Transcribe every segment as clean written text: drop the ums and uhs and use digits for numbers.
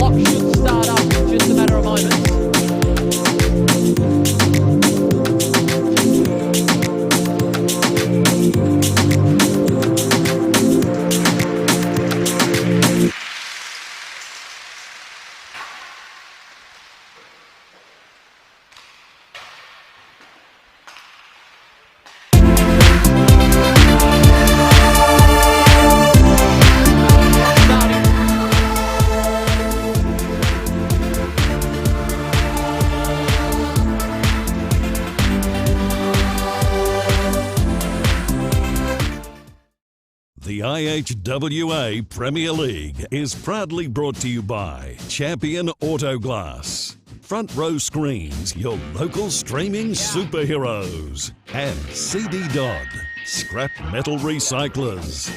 clock should start up in just a matter of moments. The IHWA Premier League is proudly brought to you by Champion Auto Glass, Front Row Screens, your local streaming superheroes, and CD Dodd, Scrap Metal Recyclers.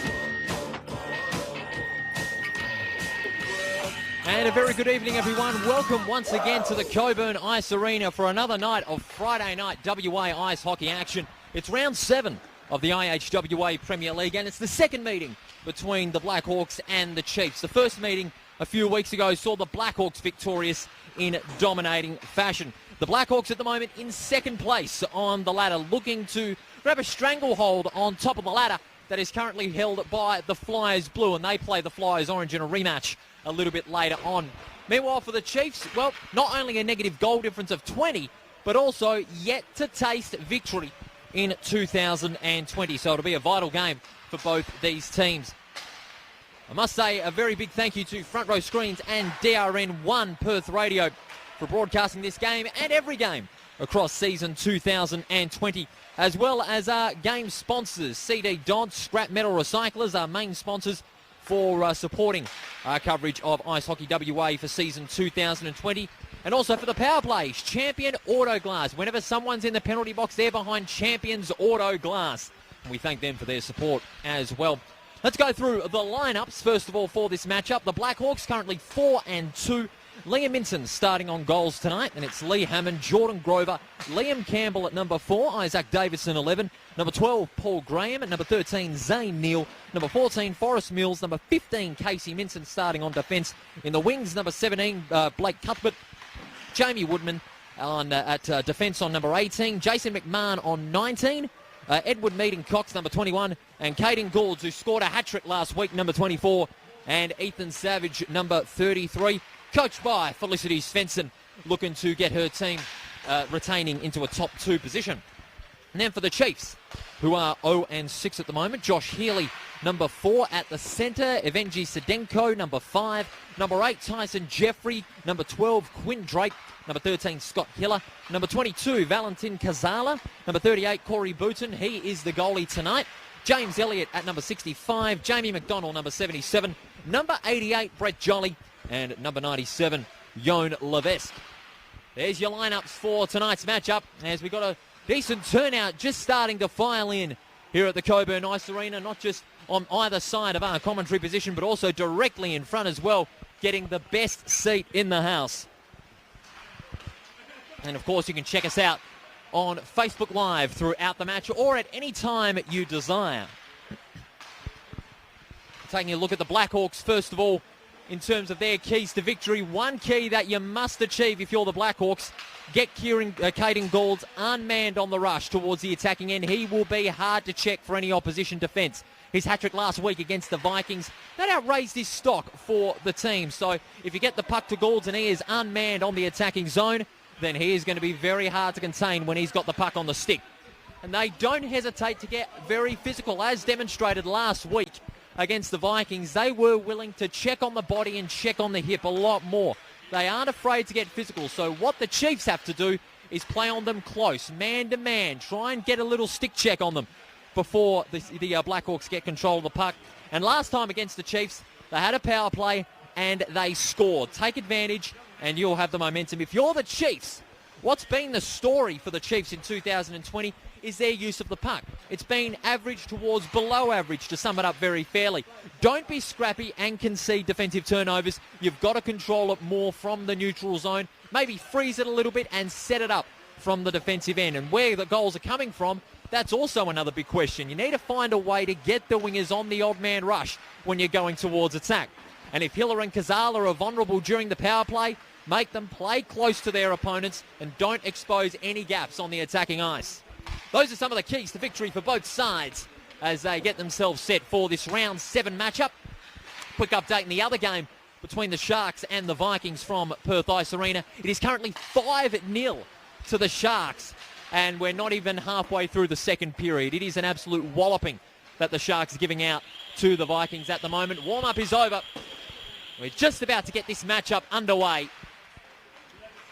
And a very good evening, everyone. Welcome once again to the Cockburn Ice Arena for another night of Friday night WA ice hockey action. It's round 7 of the IHWA Premier League, and it's the second meeting between the Blackhawks and the Chiefs. The first meeting a few weeks ago saw the Blackhawks victorious in dominating fashion. The Blackhawks at the moment in second place on the ladder, looking to grab a stranglehold on top of the ladder that is currently held by the Flyers Blue, and they play the Flyers Orange in a rematch a little bit later on. Meanwhile, for the Chiefs, well, not only a negative goal difference of 20, but also yet to taste victory in 2020. So it'll be a vital game for both these teams. I must say a very big thank you to Front Row Screens and DRN1 Perth Radio for broadcasting this game and every game across season 2020, as well as our game sponsors, CD Dodd, Scrap Metal Recyclers, our main sponsors for supporting our coverage of Ice Hockey WA for season 2020. And also for the power plays, Champion Auto Glass. Whenever someone's in the penalty box, they're behind Champion's Auto Glass. And we thank them for their support as well. Let's go through the lineups, first of all, for this matchup. The Blackhawks currently 4-2. Liam Minson starting on goals tonight, and it's Lee Hammond, Jordan Grover, Liam Campbell at number 4, Isaac Davison 11, number 12, Paul Graham, at number 13, Zane Neal, number 14, Forrest Mills, number 15, Casey Minson starting on defence. In the wings, number 17, Blake Cuthbert, Jamie Woodman at defence on number 18, Jason McMahon on 19, Edward Meaden-Cox, number 21, and Caden Goulds, who scored a hat-trick last week, number 24, and Ethan Savage, number 33. Coached by Felicity Svensson, looking to get her team retaining into a top 2 position. And then for the Chiefs, who are 0-6 at the moment, Josh Healy, number 4 at the centre, Evenji Sedenko, number 5, number 8, Tyson Jeffrey, number 12, Quinn Drake, number 13, Scott Hiller, number 22, Valentin Kazala, number 38, Corey Booton, he is the goalie tonight, James Elliott at number 65, Jamie McDonald, number 77, number 88, Brett Jolly, and number 97, Yon Levesque. There's your lineups for tonight's matchup, as we got a decent turnout just starting to file in here at the Cockburn Ice Arena, not just on either side of our commentary position, but also directly in front as well, getting the best seat in the house. And of course, you can check us out on Facebook Live throughout the match or at any time you desire. Taking a look at the Blackhawks, first of all, in terms of their keys to victory. One key that you must achieve if you're the Blackhawks, get Caden Goulds unmanned on the rush towards the attacking end. He will be hard to check for any opposition defence. His hat-trick last week against the Vikings, that outraised his stock for the team. So if you get the puck to Goulds and he is unmanned on the attacking zone, then he is going to be very hard to contain when he's got the puck on the stick. And they don't hesitate to get very physical, as demonstrated last week against the Vikings. They were willing to check on the body and check on the hip a lot more. They aren't afraid to get physical. So what the Chiefs have to do is play on them close, man to man. Try and get a little stick check on them before the Blackhawks get control of the puck. And last time against the Chiefs, they had a power play and they scored. Take advantage and you'll have the momentum. If you're the Chiefs, what's been the story for the Chiefs in 2020 is their use of the puck. It's been average towards below average, to sum it up very fairly. Don't be scrappy and concede defensive turnovers. You've got to control it more from the neutral zone. Maybe freeze it a little bit and set it up from the defensive end. And where the goals are coming from, that's also another big question. You need to find a way to get the wingers on the odd man rush when you're going towards attack. And if Hiller and Kazala are vulnerable during the power play, make them play close to their opponents and don't expose any gaps on the attacking ice. Those are some of the keys to victory for both sides as they get themselves set for this round 7 matchup. Quick update in the other game between the Sharks and the Vikings from Perth Ice Arena. It is currently 5-0 to the Sharks, and we're not even halfway through the second period. It is an absolute walloping that the Sharks are giving out to the Vikings at the moment. Warm-up is over. We're just about to get this matchup underway.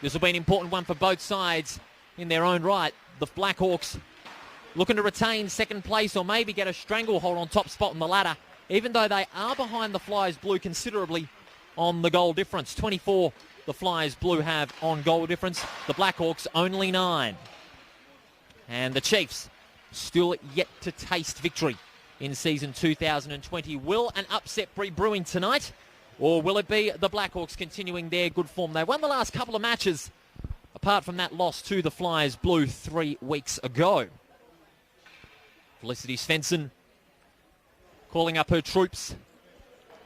This will be an important one for both sides in their own right. The Blackhawks looking to retain second place or maybe get a stranglehold on top spot in the ladder, even though they are behind the Flyers Blue considerably on the goal difference. 24 the Flyers Blue have on goal difference. The Blackhawks only 9. And the Chiefs still yet to taste victory in season 2020. Will an upset be brewing tonight, or will it be the Blackhawks continuing their good form? They won the last couple of matches, apart from that loss to the Flyers Blue 3 weeks ago. Felicity Svensson calling up her troops,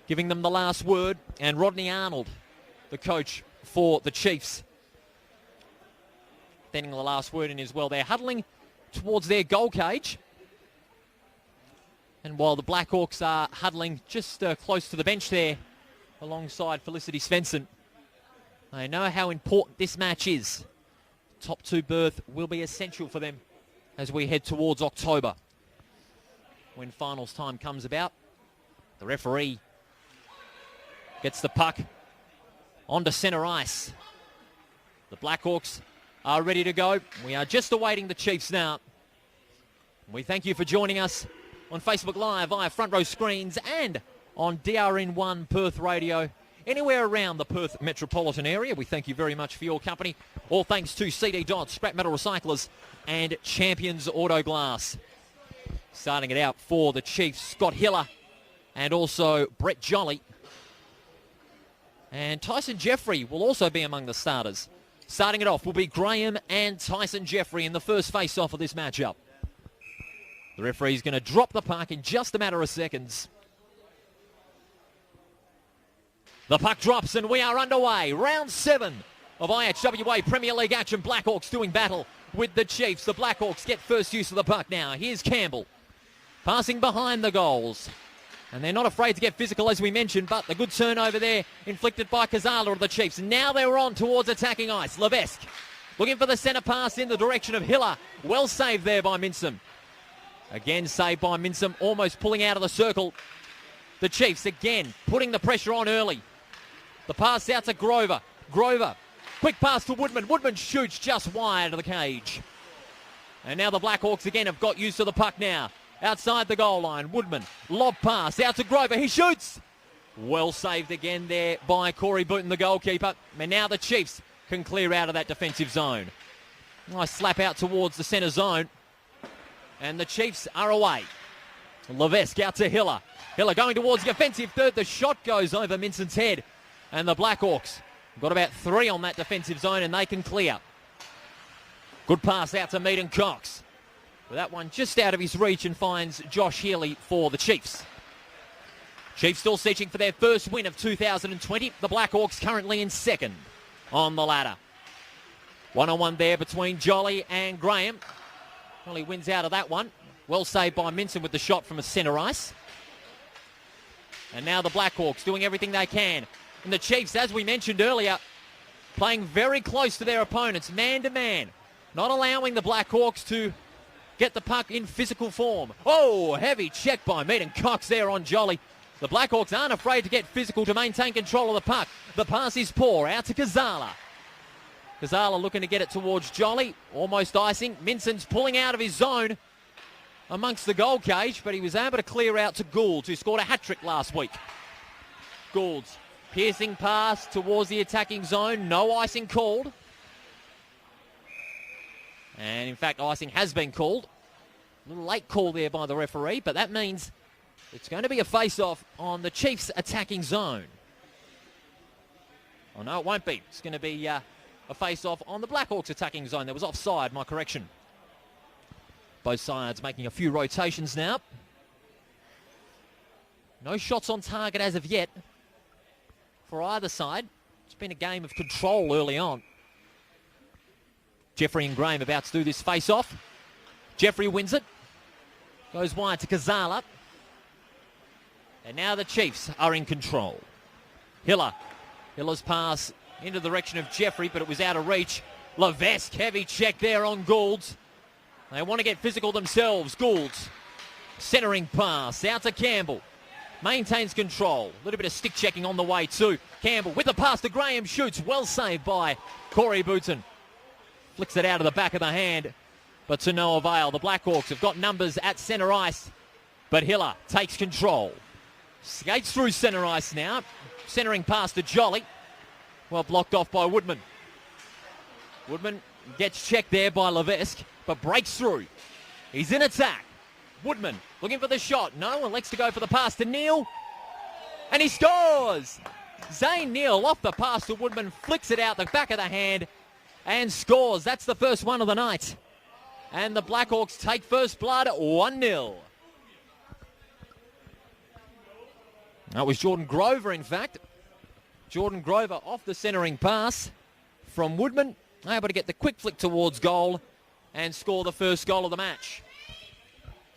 giving them the last word, and Rodney Arnold, the coach for the Chiefs, sending the last word in as well. They're huddling towards their goal cage, and while the Blackhawks are huddling just close to the bench there alongside Felicity Svensson, they know how important this match is. Top 2 berth will be essential for them as we head towards October, when finals time comes about. The referee gets the puck onto centre ice. The Blackhawks are ready to go. We are just awaiting the Chiefs now. We thank you for joining us on Facebook Live via Front Row Screens and on DRN1 Perth Radio, anywhere around the Perth metropolitan area. We thank you very much for your company. All thanks to CD Dot, Scrap Metal Recyclers and Champions Auto Glass. Starting it out for the Chiefs, Scott Hiller and also Brett Jolly. And Tyson Jeffrey will also be among the starters. Starting it off will be Graham and Tyson Jeffrey in the first face-off of this matchup. The referee's going to drop the puck in just a matter of seconds. The puck drops and we are underway. Round 7 of IHWA Premier League action. Blackhawks doing battle with the Chiefs. The Blackhawks get first use of the puck now. Here's Campbell passing behind the goals. And they're not afraid to get physical, as we mentioned, but the good turnover there inflicted by Kazala of the Chiefs. Now they're on towards attacking ice. Levesque looking for the centre pass in the direction of Hiller. Well saved there by Minson. Again saved by Minson, almost pulling out of the circle. The Chiefs again putting the pressure on early. The pass out to Grover. Grover, quick pass to Woodman. Woodman shoots just wide of the cage. And now the Blackhawks again have got used to the puck now. Outside the goal line, Woodman, lob pass out to Grover. He shoots. Well saved again there by Corey Booton, the goalkeeper. And now the Chiefs can clear out of that defensive zone. Nice slap out towards the centre zone. And the Chiefs are away. Levesque out to Hiller. Hiller going towards the offensive third. The shot goes over Minson's head. And the Blackhawks got about 3 on that defensive zone and they can clear. Good pass out to Meaden Cox. But that one just out of his reach and finds Josh Healy for the Chiefs. Chiefs still searching for their first win of 2020. The Blackhawks currently in second on the ladder. 1-on-1 there between Jolly and Graham. Jolly wins out of that one. Well saved by Minson with the shot from a centre ice. And now the Blackhawks doing everything they can. And the Chiefs, as we mentioned earlier, playing very close to their opponents, man to man. Not allowing the Blackhawks to get the puck in physical form. Oh, heavy check by Meaden Cox there on Jolly. The Blackhawks aren't afraid to get physical to maintain control of the puck. The pass is poor, out to Kazala. Kazala looking to get it towards Jolly, almost icing. Minson's pulling out of his zone amongst the goal cage, but he was able to clear out to Goulds, who scored a hat-trick last week. Goulds, piercing pass towards the attacking zone, no icing called. And in fact, icing has been called. A little late call there by the referee, but that means it's going to be a face-off on the Chiefs' attacking zone. Oh no, it won't be. It's going to be a face-off on the Blackhawks' attacking zone. There was offside, my correction. Both sides making a few rotations now. No shots on target as of yet. for either side. It's been a game of control early on. Jeffrey and Graham about to do this face-off. Jeffrey wins it. Goes wide to Kazala. And now the Chiefs are in control. Hiller's pass into the direction of Jeffrey, but it was out of reach. Levesque, heavy check there on Goulds. They want to get physical themselves. Goulds, centering pass out to Campbell. Maintains control. A little bit of stick checking on the way too. Campbell with the pass to Graham, shoots. Well saved by Corey Booton. Flicks it out of the back of the hand, but to no avail. The Blackhawks have got numbers at centre ice, but Hiller takes control. Skates through centre ice now. Centering pass to Jolly. Well blocked off by Woodman. Woodman gets checked there by Levesque, but breaks through. He's in attack. Woodman looking for the shot. No, elects to go for the pass to Neal. And he scores! Zane Neal off the pass to Woodman, flicks it out the back of the hand and scores. That's the first one of the night. And the Blackhawks take first blood 1-0. That was Jordan Grover, in fact. Jordan Grover off the centering pass from Woodman, able to get the quick flick towards goal and score the first goal of the match.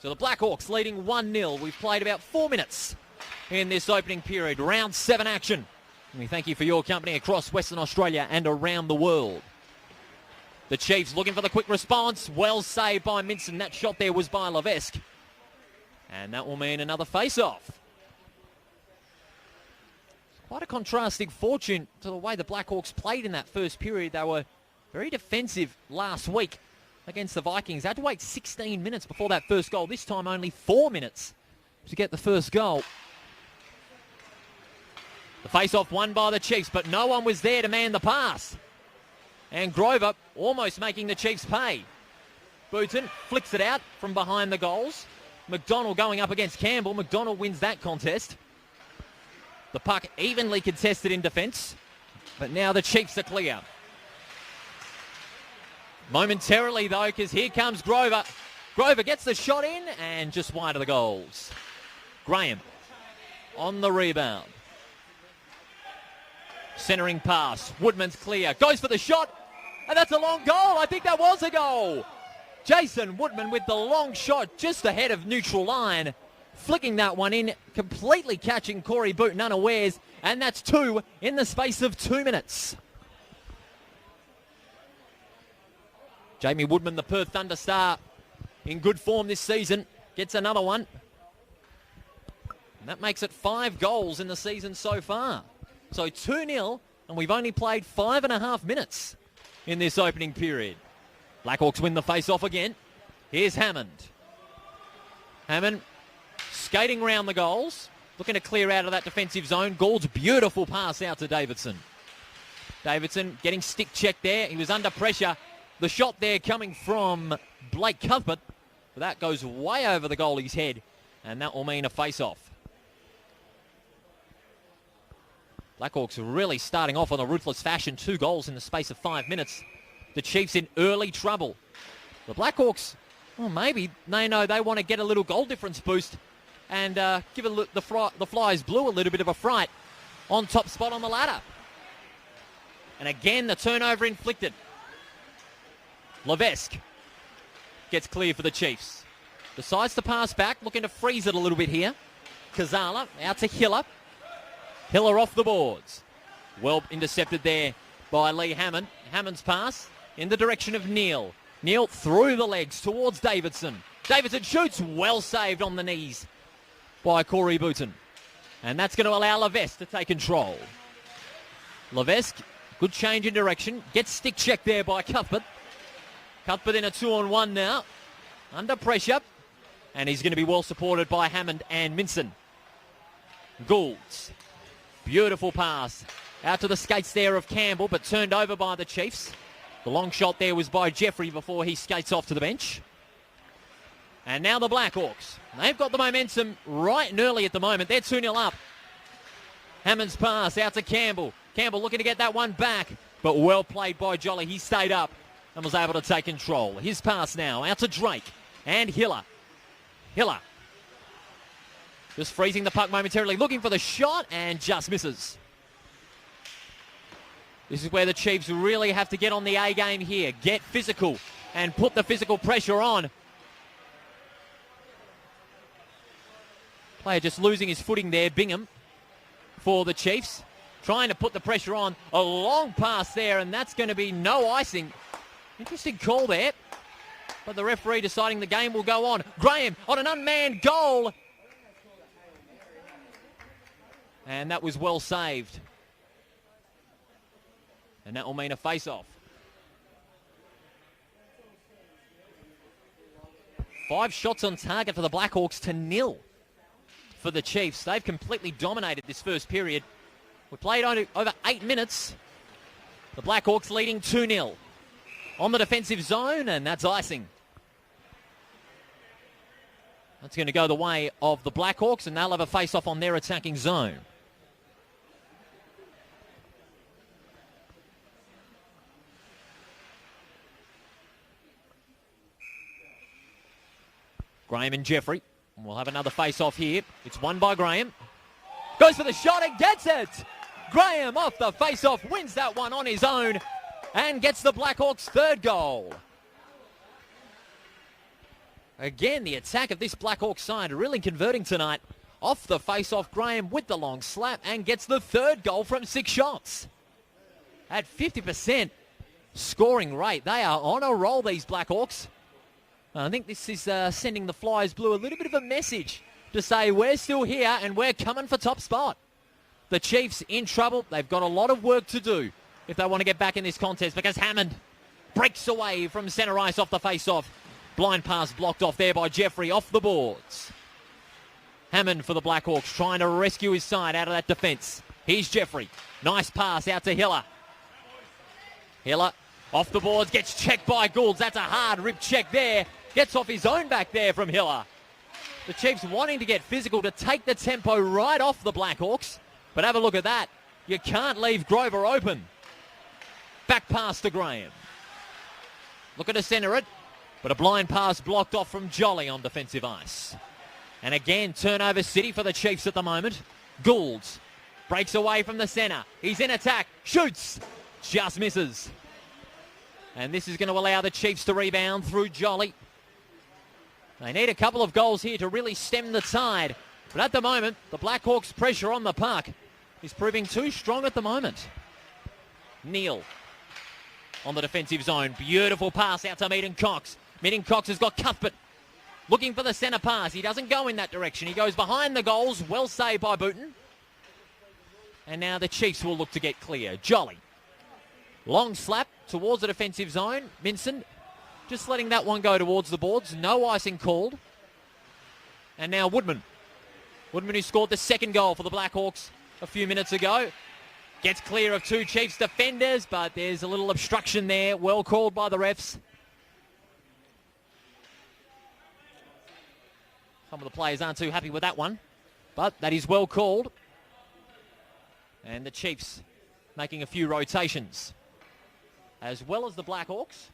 So the Blackhawks leading 1-0. We've played about 4 minutes in this opening period. Round 7 action. And we thank you for your company across Western Australia and around the world. The Chiefs looking for the quick response. Well saved by Minson. That shot there was by Levesque. And that will mean another face-off. Quite a contrasting fortune to the way the Blackhawks played in that first period. They were very defensive last week against the Vikings. They had to wait 16 minutes before that first goal. This time only 4 minutes to get the first goal. The face-off won by the Chiefs, but no one was there to man the pass. And Grover almost making the Chiefs pay. Booton flicks it out from behind the goals. McDonald going up against Campbell. McDonald wins that contest. The puck evenly contested in defence, but now the Chiefs are clear. Momentarily though, because here comes Grover. Grover gets the shot in and just wide of the goals. Graham on the rebound. Centering pass. Woodman's clear. Goes for the shot. And that's a long goal. I think that was a goal. Jason Woodman with the long shot just ahead of neutral line. Flicking that one in, completely catching Corey Booton unawares. And that's 2 in the space of 2 minutes. Jamie Woodman, the Perth Thunder star, in good form this season, gets another one. And that makes it 5 goals in the season so far. So 2-0, and we've only played 5.5 minutes in this opening period. Blackhawks win the face-off again. Here's Hammond. Hammond skating around the goals, looking to clear out of that defensive zone. Gould's beautiful pass out to Davidson. Davidson getting stick checked there. He was under pressure. The shot there coming from Blake Cuthbert. But that goes way over the goalie's head, and that will mean a face-off. Blackhawks are really starting off on a ruthless fashion. 2 goals in the space of 5 minutes. The Chiefs in early trouble. The Blackhawks, well, maybe they know they want to get a little goal difference boost and give the Flyers blue a little bit of a fright on top spot on the ladder. And again, the turnover inflicted. Levesque gets clear for the Chiefs. Decides to pass back, looking to freeze it a little bit here. Kazala out to Hiller. Hiller off the boards. Well intercepted there by Lee Hammond. Hammond's pass in the direction of Neal. Neal through the legs towards Davidson. Davidson shoots, well saved on the knees by Corey Booton. And that's going to allow Levesque to take control. Levesque, good change in direction. Gets stick checked there by Cuthbert. Cuthbert in a 2-on-1 now. Under pressure. And he's going to be well supported by Hammond and Minson. Goulds. Beautiful pass. Out to the skates there of Campbell, but turned over by the Chiefs. The long shot there was by Jeffrey before he skates off to the bench. And now the Blackhawks. They've got the momentum right and early at the moment. They're 2-0 up. Hammond's pass out to Campbell. Campbell looking to get that one back, but well played by Jolly. He stayed up and was able to take control. His pass now out to Drake and Hiller. Hiller just freezing the puck momentarily, looking for the shot and just misses. This is where the Chiefs really have to get on the A game here. Get physical and put the physical pressure on. Player just losing his footing there, Bingham, for the Chiefs. Trying to put the pressure on. A long pass there, and that's going to be no icing. Interesting call there. But the referee deciding the game will go on. Graham on an unmanned goal. And that was well saved. And that will mean a face-off. 5 shots on target for the Blackhawks to 0 for the Chiefs. They've completely dominated this first period. We played over 8 minutes. The Blackhawks leading 2-0 on the defensive zone, and that's icing. That's going to go the way of the Blackhawks, and they'll have a face-off on their attacking zone. Graham and Jeffrey. We'll have another face-off here. It's won by Graham. Goes for the shot and gets it. Graham off the face-off, wins that one on his own and gets the Blackhawks' 3rd goal. Again, the attack of this Blackhawks side really converting tonight. Off the face-off, Graham with the long slap and gets the 3rd goal from 6 shots. At 50% scoring rate, they are on a roll, these Blackhawks. I think this is sending the Flyers Blue a little bit of a message to say we're still here and we're coming for top spot. The Chiefs in trouble. They've got a lot of work to do if they want to get back in this contest, because Hammond breaks away from centre ice off the face-off. Blind pass blocked off there by Jeffrey off the boards. Hammond for the Blackhawks trying to rescue his side out of that defence. Here's Jeffrey. Nice pass out to Hiller. Hiller off the boards, gets checked by Goulds. That's a hard rip check there. Gets off his own back there from Hiller. The Chiefs wanting to get physical to take the tempo right off the Blackhawks. But have a look at that. You can't leave Grover open. Back pass to Graham. Looking to centre it. But a blind pass blocked off from Jolly on defensive ice. And again, turnover city for the Chiefs at the moment. Goulds breaks away from the centre. He's in attack. Shoots. Just misses. And this is going to allow the Chiefs to rebound through Jolly. They need a couple of goals here to really stem the tide. But at the moment, the Blackhawks' pressure on the puck is proving too strong at the moment. Neal on the defensive zone. Beautiful pass out to Meaden Cox. Meaden Cox has got Cuthbert looking for the centre pass. He doesn't go in that direction. He goes behind the goals. Well saved by Booten. And now the Chiefs will look to get clear. Jolly. Long slap towards the defensive zone. Minson just letting that one go towards the boards. No icing called. And now Woodman. Woodman, who scored the 2nd goal for the Blackhawks a few minutes ago, gets clear of 2 Chiefs defenders, but there's a little obstruction there. Well called by the refs. Some of the players aren't too happy with that one, but that is well called. And the Chiefs making a few rotations, as well as the Blackhawks.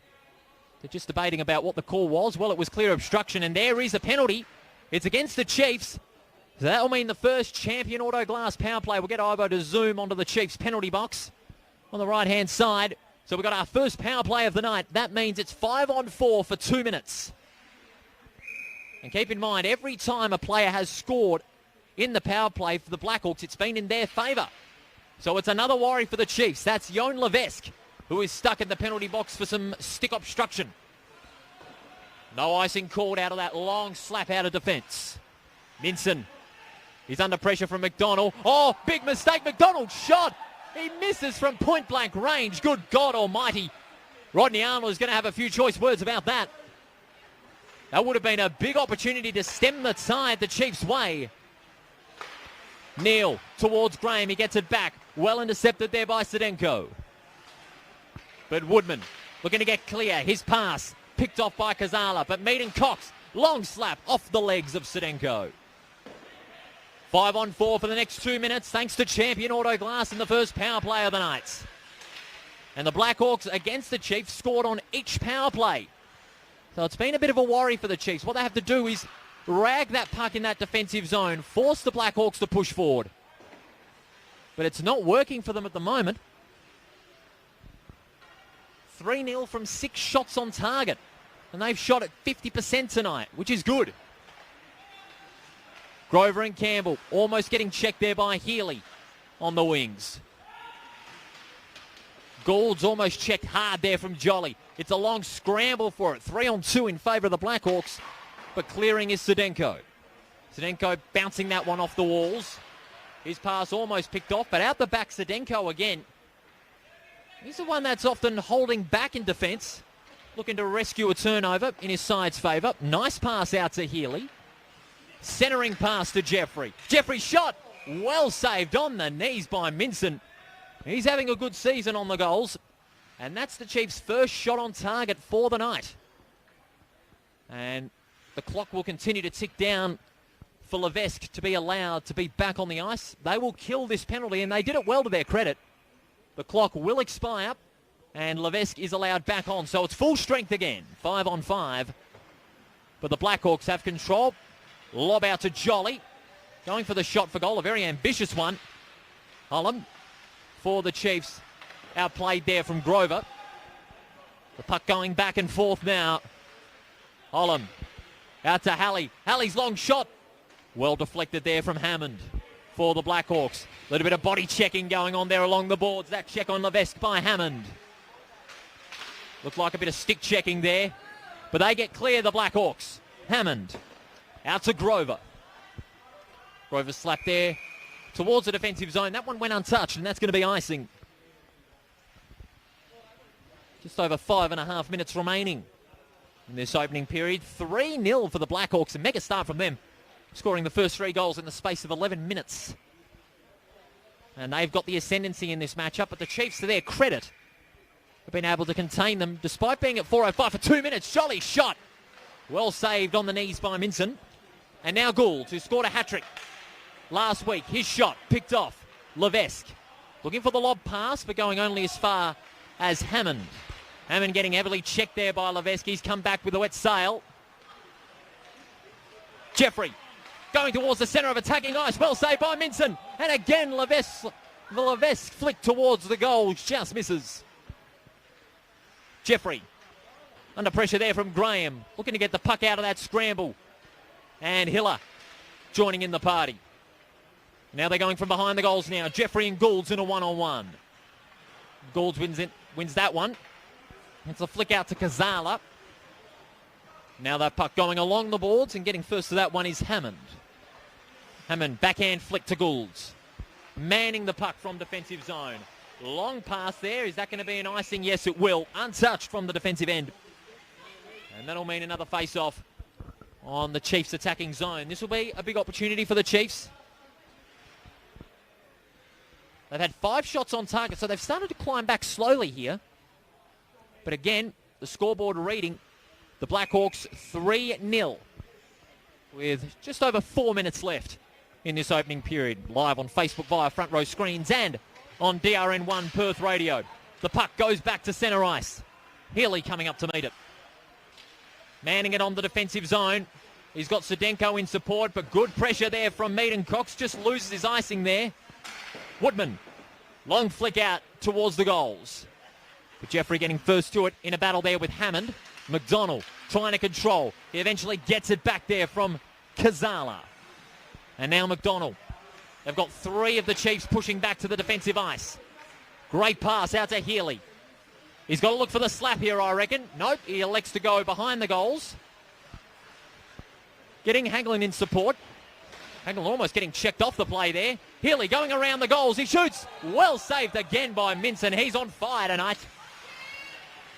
They're just debating about what the call was. Well, it was clear obstruction, and there is a penalty. It's against the Chiefs. So that will mean the first Champion Auto Glass power play. We'll get Ivo to zoom onto the Chiefs penalty box on the right-hand side. So we've got our first power play of the night. That means it's 5-on-4 for 2 minutes. And keep in mind, every time a player has scored in the power play for the Blackhawks, it's been in their favour. So it's another worry for the Chiefs. That's Jon Levesque, who is stuck in the penalty box for some stick obstruction. No icing called out of that long slap out of defence. Minson. He's under pressure from McDonald. Oh, big mistake. McDonald shot. He misses from point-blank range. Good God almighty. Rodney Arnold is going to have a few choice words about that. That would have been a big opportunity to stem the tide the Chiefs' way. Neal towards Graham. He gets it back. Well intercepted there by Sedenko. But Woodman looking to get clear. His pass picked off by Kazala. But Meaden Cox, long slap off the legs of Sedenko. 5-on-4 for the next 2 minutes, thanks to Champion Auto Glass in the first power play of the night. And the Blackhawks against the Chiefs scored on each power play. So it's been a bit of a worry for the Chiefs. What they have to do is rag that puck in that defensive zone, force the Blackhawks to push forward. But it's not working for them at the moment. 3-0 from 6 shots on target. And they've shot at 50% tonight, which is good. Grover and Campbell almost getting checked there by Healy on the wings. Gould's almost checked hard there from Jolly. It's a long scramble for it. 3-on-2 in favour of the Blackhawks, but clearing is Sedenko. Sedenko bouncing that one off the walls. His pass almost picked off, but out the back, Sedenko again. He's the one that's often holding back in defence, looking to rescue a turnover in his side's favour. Nice pass out to Healy. Centering pass to Jeffrey. Jeffrey shot. Well saved on the knees by Minson. He's having a good season on the goals. And that's the Chiefs' first shot on target for the night. And the clock will continue to tick down for Levesque to be allowed to be back on the ice. They will kill this penalty, and they did it well to their credit. The clock will expire, and Levesque is allowed back on. So it's full strength again, 5-on-5. But the Blackhawks have control. Lob out to Jolly. Going for the shot for goal, a very ambitious one. Hullum for the Chiefs. Outplayed there from Grover. The puck going back and forth now. Hullum out to Halley. Halley's long shot. Well deflected there from Hammond for the Blackhawks. A little bit of body checking going on there along the boards. That check on Levesque by Hammond. Looked like a bit of stick checking there. But they get clear, the Blackhawks. Hammond out to Grover. Grover slapped there towards the defensive zone. That one went untouched, and that's going to be icing. Just over 5.5 minutes remaining in this opening period. 3-0 for the Blackhawks. A mega start from them, scoring the first 3 goals in the space of 11 minutes. And they've got the ascendancy in this matchup, but the Chiefs, to their credit, have been able to contain them despite being at 4:05 for 2 minutes. Jolly shot. Well saved on the knees by Minson. And now Gould, who scored a hat-trick last week. His shot picked off. Levesque looking for the lob pass, but going only as far as Hammond. Hammond getting heavily checked there by Levesque. He's come back with a wet sail. Jeffrey going towards the centre of attacking ice. Well saved by Minson. And again, Levesque flicked towards the goal. Just misses. Jeffrey under pressure there from Graham. Looking to get the puck out of that scramble. And Hiller joining in the party. Now they're going from behind the goals now. Jeffrey and Goulds in a 1-on-1. Goulds wins that one. It's a flick out to Kazala. Now that puck going along the boards, and getting first to that one is Hammond. Hammond backhand flick to Goulds. Manning the puck from defensive zone. Long pass there. Is that going to be an icing? Yes, it will. Untouched from the defensive end. And that'll mean another face-off on the Chiefs' attacking zone. This will be a big opportunity for the Chiefs. They've had 5 shots on target, so they've started to climb back slowly here. But again, the scoreboard reading, the Blackhawks 3-0 with just over 4 minutes left in this opening period. Live on Facebook via Front Row Screens and on DRN1 Perth Radio. The puck goes back to centre ice. Healy coming up to meet it. Manning it on the defensive zone. He's got Sedenko in support, but good pressure there from Meaden. Cox just loses his icing there. Woodman, long flick out towards the goals. But Jeffrey getting first to it in a battle there with Hammond. McDonald trying to control. He eventually gets it back there from Kazala. And now McDonald. They've got 3 of the Chiefs pushing back to the defensive ice. Great pass out to Healy. He's got to look for the slap here, I reckon. Nope, he elects to go behind the goals. Getting Hagelin in support. Hagelin almost getting checked off the play there. Healy going around the goals. He shoots. Well saved again by Minson. He's on fire tonight.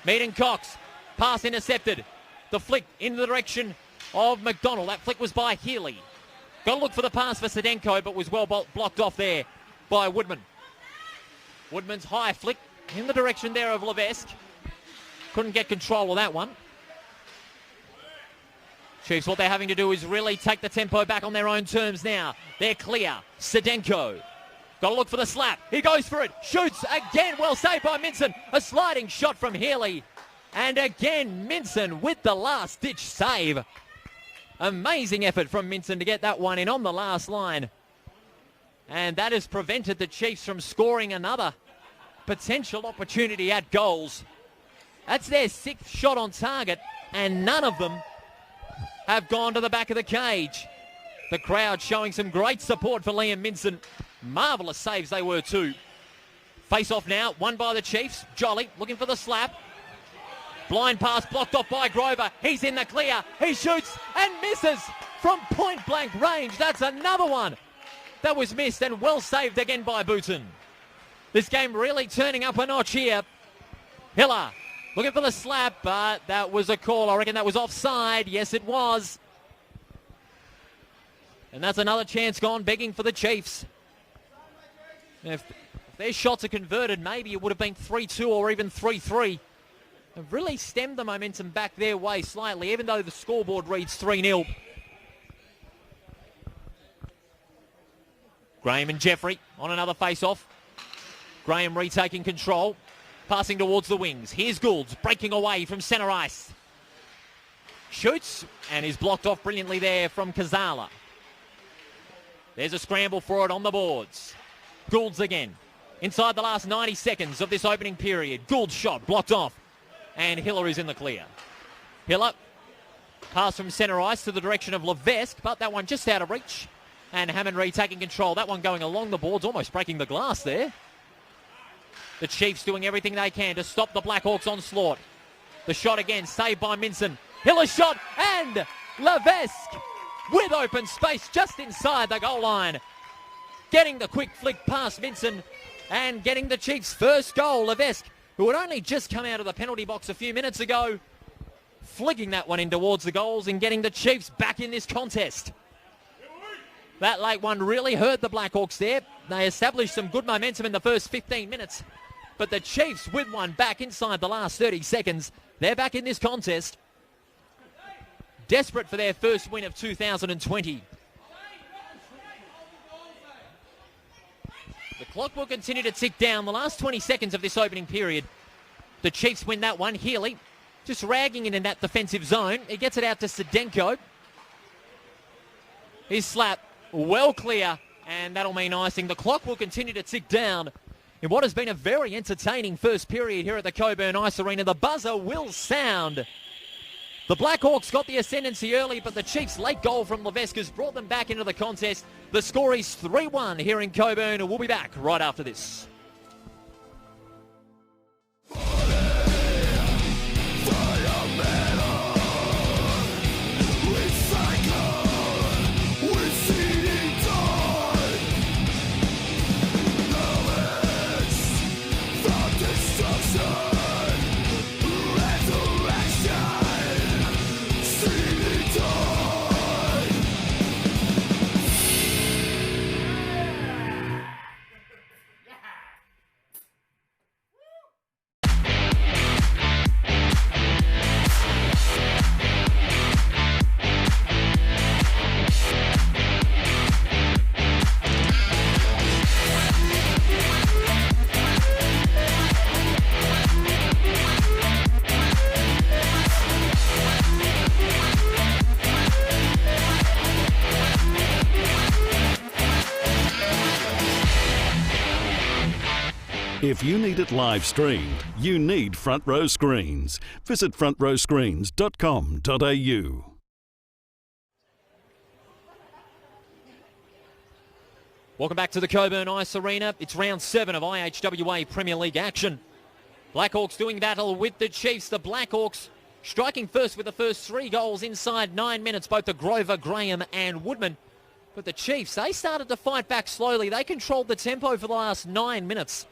Meaden Cox. Pass intercepted. The flick in the direction of McDonald. That flick was by Healy. Got to look for the pass for Sedenko, but was well blocked off there by Woodman. Woodman's high flick in the direction there of Levesque. Couldn't get control of that one. Chiefs, what they're having to do is really take the tempo back on their own terms now. They're clear. Sedenko. Got to look for the slap. He goes for it. Shoots again. Well saved by Minson. A sliding shot from Healy. And again, Minson with the last-ditch save. Amazing effort from Minson to get that one in on the last line. And that has prevented the Chiefs from scoring another potential opportunity at goals. That's their 6th shot on target, and none of them have gone to the back of the cage. The crowd showing some great support for Liam Minson. Marvellous saves they were too. Face off now, won by the Chiefs. Jolly looking for the slap. Blind pass blocked off by Grover. He's in the clear. He shoots and misses from point blank range. That's another one that was missed and well saved again by Booton. This game really turning up a notch here. Hiller looking for the slap, but that was a call. I reckon that was offside. Yes, it was. And that's another chance gone begging for the Chiefs. If their shots are converted, maybe it would have been 3-2 or even 3-3. They've really stemmed the momentum back their way slightly, even though the scoreboard reads 3-0. Graham and Jeffrey on another face-off. Graham retaking control, passing towards the wings. Here's Goulds breaking away from centre ice. Shoots and is blocked off brilliantly there from Kazala. There's a scramble for it on the boards. Goulds again. Inside the last 90 seconds of this opening period. Goulds shot blocked off. And Hiller is in the clear. Hiller, pass from centre ice to the direction of Levesque, but that one just out of reach. And Hammond retaking control. That one going along the boards, almost breaking the glass there. The Chiefs doing everything they can to stop the Blackhawks' onslaught. The shot again, saved by Minson. Hiller's shot, and Levesque with open space just inside the goal line. Getting the quick flick past Minson and getting the Chiefs' first goal. Levesque, who had only just come out of the penalty box a few minutes ago, flicking that one in towards the goals and getting the Chiefs back in this contest. That late one really hurt the Blackhawks there. They established some good momentum in the first 15 minutes, but the Chiefs with one back inside the last 30 seconds. They're back in this contest, desperate for their first win of 2020. The clock will continue to tick down. The last 20 seconds of this opening period. The Chiefs win that one. Healy just ragging it in that defensive zone. He gets it out to Sedenko. His slap well clear, and that'll mean icing. The clock will continue to tick down in what has been a very entertaining first period here at the Cockburn Ice Arena. The buzzer will sound. The Blackhawks got the ascendancy early, but the Chiefs' late goal from Levesque has brought them back into the contest. The score is 3-1 here in Cockburn, and we'll be back right after this. If you need it live streamed, you need Front Row Screens. Visit frontrowscreens.com.au. Welcome back to the Cockburn Ice Arena. It's round 7 of IHWA Premier League action. Blackhawks doing battle with the Chiefs. The Blackhawks striking first with the first 3 goals inside 9 minutes, both the Grover, Graham and Woodman. But the Chiefs, they started to fight back slowly. They controlled the tempo for the last 9 minutes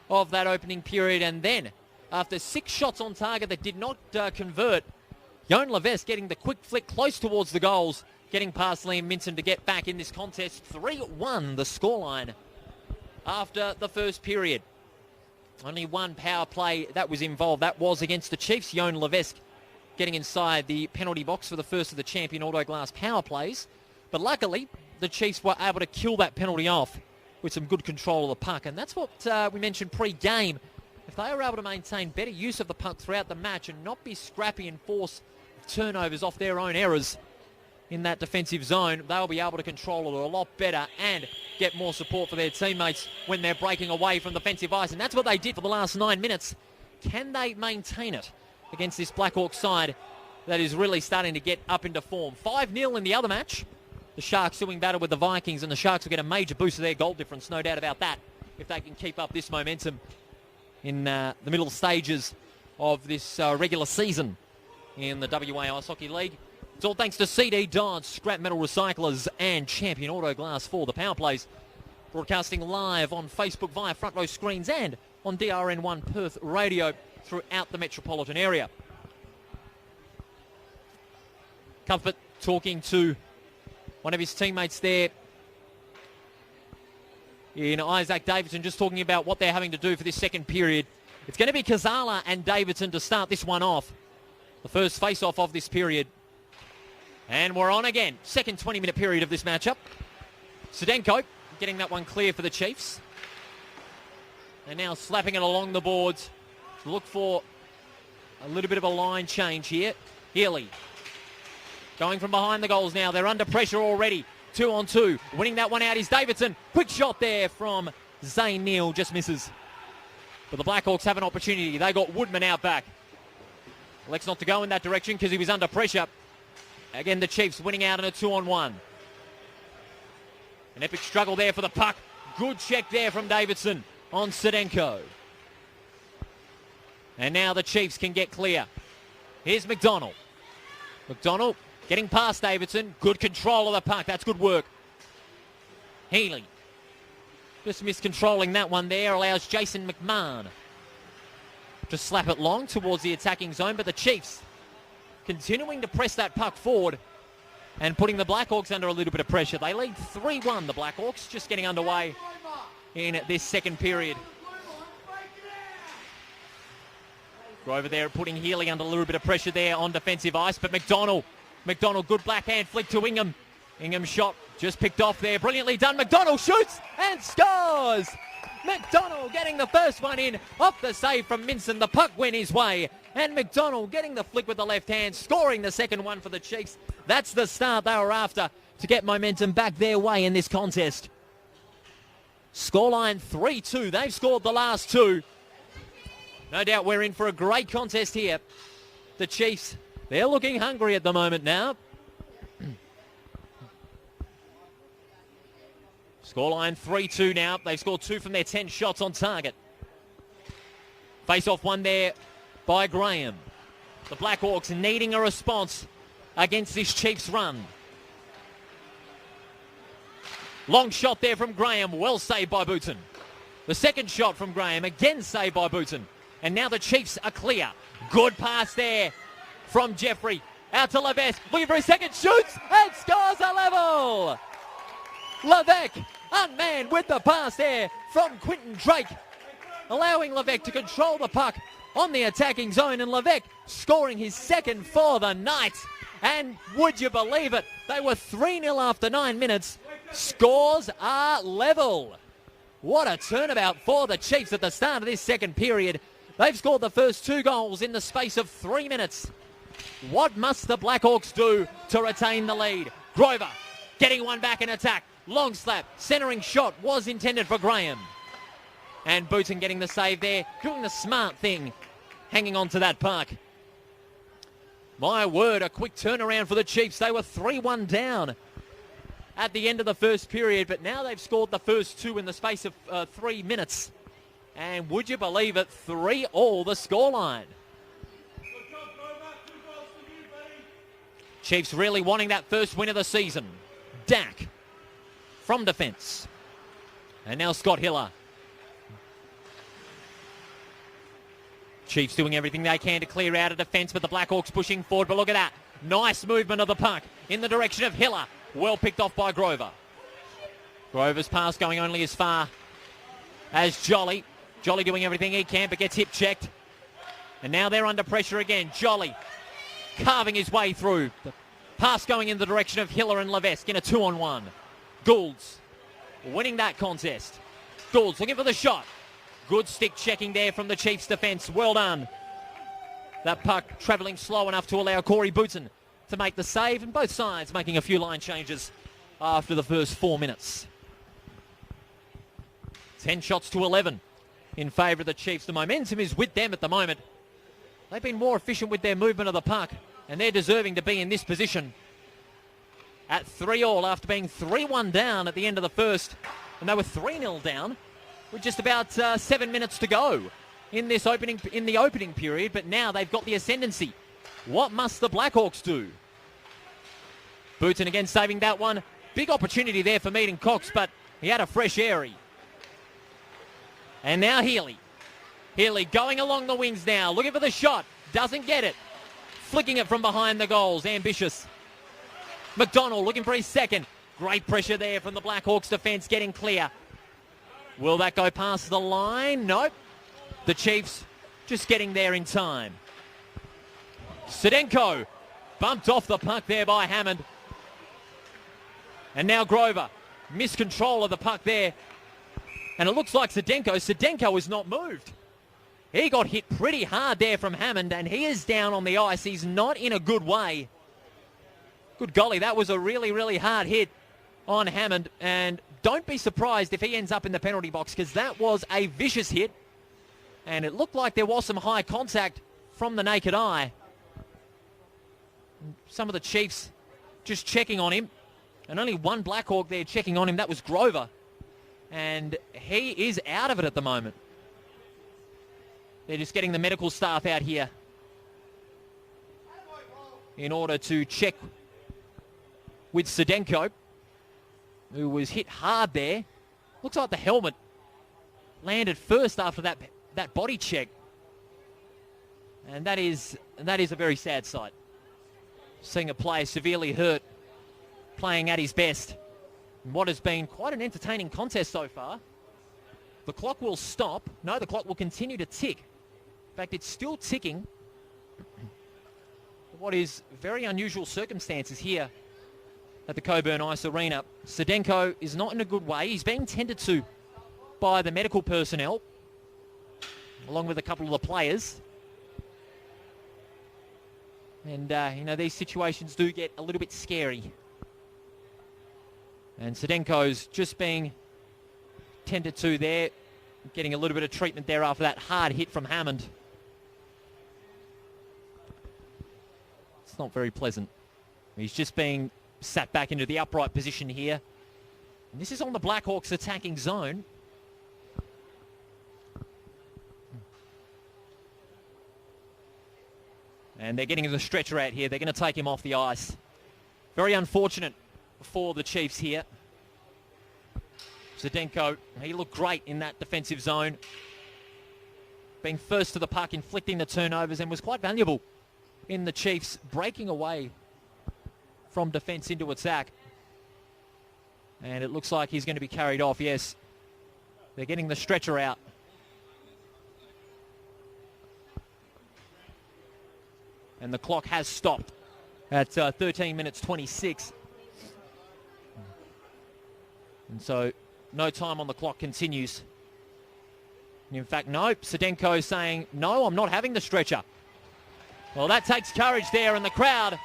of that opening period, and then after 6 shots on target that did not convert, Jon Levesque getting the quick flick close towards the goals, getting past Liam Minson to get back in this contest. 3-1 the scoreline after the first period. Only one power play that was involved. That was against the Chiefs. Jon Levesque getting inside the penalty box for the first of the Champion Auto Glass power plays. But luckily, the Chiefs were able to kill that penalty off with some good control of the puck. And that's what we mentioned pre-game. If they were able to maintain better use of the puck throughout the match and not be scrappy and force turnovers off their own errors in that defensive zone, they'll be able to control it a lot better and get more support for their teammates when they're breaking away from defensive ice. And that's what they did for the last 9 minutes. Can they maintain it against this Black Hawk side that is really starting to get up into form. 5-0 in the other match. The Sharks doing battle with the Vikings, and the Sharks will get a major boost of their goal difference, no doubt about that, if they can keep up this momentum in the middle stages of this regular season in the WA Ice Hockey League. It's all thanks to CD Dodds, Scrap Metal Recyclers, and Champion Auto Glass for the power plays. Broadcasting live on Facebook via front row screens and on DRN1 Perth Radio throughout the metropolitan area. Cuthbert talking to one of his teammates there in Isaac Davidson, just talking about what they're having to do for this second period. It's going to be Kazala and Davidson to start this one off. The first face-off of this period. And we're on again. Second 20-minute period of this matchup. Sedenko getting that one clear for the Chiefs. They're now slapping it along the boards. Look for a little bit of a line change here. Healy going from behind the goals now. They're under pressure already. 2-on-2. Winning that one out is Davidson. Quick shot there from Zane Neal. Just misses. But the Blackhawks have an opportunity. They got Woodman out back. Elects not to go in that direction because he was under pressure. Again, the Chiefs winning out in a 2-on-1. An epic struggle there for the puck. Good check there from Davidson on Sedenko. And now the Chiefs can get clear. Here's McDonald. McDonald getting past Davidson. Good control of the puck. That's good work. Healy. Just miscontrolling that one there. Allows Jason McMahon to slap it long towards the attacking zone. But the Chiefs continuing to press that puck forward and putting the Blackhawks under a little bit of pressure. They lead 3-1, the Blackhawks, just getting underway in this second period. Grover there putting Healy under a little bit of pressure there on defensive ice, but McDonald, good black hand flick to Ingham. Ingham shot just picked off there, brilliantly done. McDonald shoots and scores! McDonald getting the first one in off the save from Minson. The puck went his way, and McDonald getting the flick with the left hand, scoring the second one for the Chiefs. That's the start they were after to get momentum back their way in this contest. Scoreline 3-2. They've scored the last two. No doubt we're in for a great contest here. The Chiefs, they're looking hungry at the moment now. Scoreline 3-2 now. They've scored 2 from their 10 shots on target. Face-off one there by Graham. The Blackhawks needing a response against this Chiefs run. Long shot there from Graham. Well saved by Booten. The second shot from Graham. Again saved by Booten. And now the Chiefs are clear. Good pass there from Jeffrey. Out to Levesque. Looking for his second. Shoots and scores a level. Levesque unmanned with the pass there from Quinton Drake, allowing Levesque to control the puck on the attacking zone, and Levesque scoring his second for the night. And would you believe it, they were 3-0 after 9 minutes. Scores are level. What a turnabout for the Chiefs at the start of this second period. They've scored the first 2 goals in the space of 3 minutes. What must the Blackhawks do to retain the lead? Grover getting one back in attack. Long slap, centering shot was intended for Graham. And Booten getting the save there, doing the smart thing, hanging on to that puck. My word, a quick turnaround for the Chiefs. They were 3-1 down at the end of the first period, but now they've scored the first 2 in the space of 3 minutes. And would you believe it, 3-all the scoreline. Chiefs really wanting that first win of the season. Dak from defence. And now Scott Hiller. Chiefs doing everything they can to clear out of defence, but the Blackhawks pushing forward. But look at that. Nice movement of the puck in the direction of Hiller. Well picked off by Grover. Grover's pass going only as far as Jolly. Jolly doing everything he can, but gets hip checked. And now they're under pressure again. Jolly carving his way through. The pass going in the direction of Hiller and Levesque in a 2-on-1. Goulds winning that contest. Goulds looking for the shot. Good stick checking there from the Chiefs defence. Well done. That puck travelling slow enough to allow Corey Booten to make the save, and both sides making a few line changes after the first 4 minutes. 10 shots to 11 in favour of the Chiefs. The momentum is with them at the moment. they've been more efficient with their movement of the puck, and they're deserving to be in this position. At 3-3 after being 3-1 down at the end of the first, and they were 3-0 down with just about 7 minutes to go in the opening period, but now they've got the ascendancy. What must the Blackhawks do? Booten again saving that one. Big opportunity there for Meaden Cox, but he had a fresh airy. And now Healy. Healy going along the wings now, looking for the shot. Doesn't get it. Flicking it from behind the goals. Ambitious. McDonald looking for his second. Great pressure there from the Blackhawks defence, getting clear. Will that go past the line? Nope. The Chiefs just getting there in time. Sedenko bumped off the puck there by Hammond. And now Grover. Missed control of the puck there. And it looks like Sedenko is not moved. He got hit pretty hard there from Hammond, and he is down on the ice. He's not in a good way. Good golly, that was a really, really hard hit on Hammond. And don't be surprised if he ends up in the penalty box, because that was a vicious hit. And it looked like there was some high contact from the naked eye. Some of the Chiefs just checking on him. And only one Blackhawk there checking on him. That was Grover. And he is out of it at the moment. They're just getting the medical staff out here in order to check with Sedenko, who was hit hard there. Looks like the helmet landed first after that body check. And that is a very sad sight. Seeing a player severely hurt, playing at his best. In what has been quite an entertaining contest so far. The clock will stop. No, the clock will continue to tick. In fact, it's still ticking. What is very unusual circumstances here at the Cockburn Ice Arena. Sedenko is not in a good way. He's being tended to by the medical personnel, along with a couple of the players. And, these situations do get a little bit scary. And Sedenko's just being tended to there, getting a little bit of treatment there after that hard hit from Hammond. It's not very pleasant. He's just being sat back into the upright position here. And this is on the Blackhawks attacking zone. And they're getting the stretcher out here. They're going to take him off the ice. Very unfortunate for the Chiefs here. Sedenko, he looked great in that defensive zone. Being first to the puck, inflicting the turnovers, and was quite valuable in the Chiefs breaking away from defence into attack. And it looks like he's going to be carried off, yes. They're getting the stretcher out. And the clock has stopped at 13 minutes 26. And so no time on the clock continues. And in fact, no, Sedenko saying, no, I'm not having the stretcher. Well, that takes courage there, and the crowd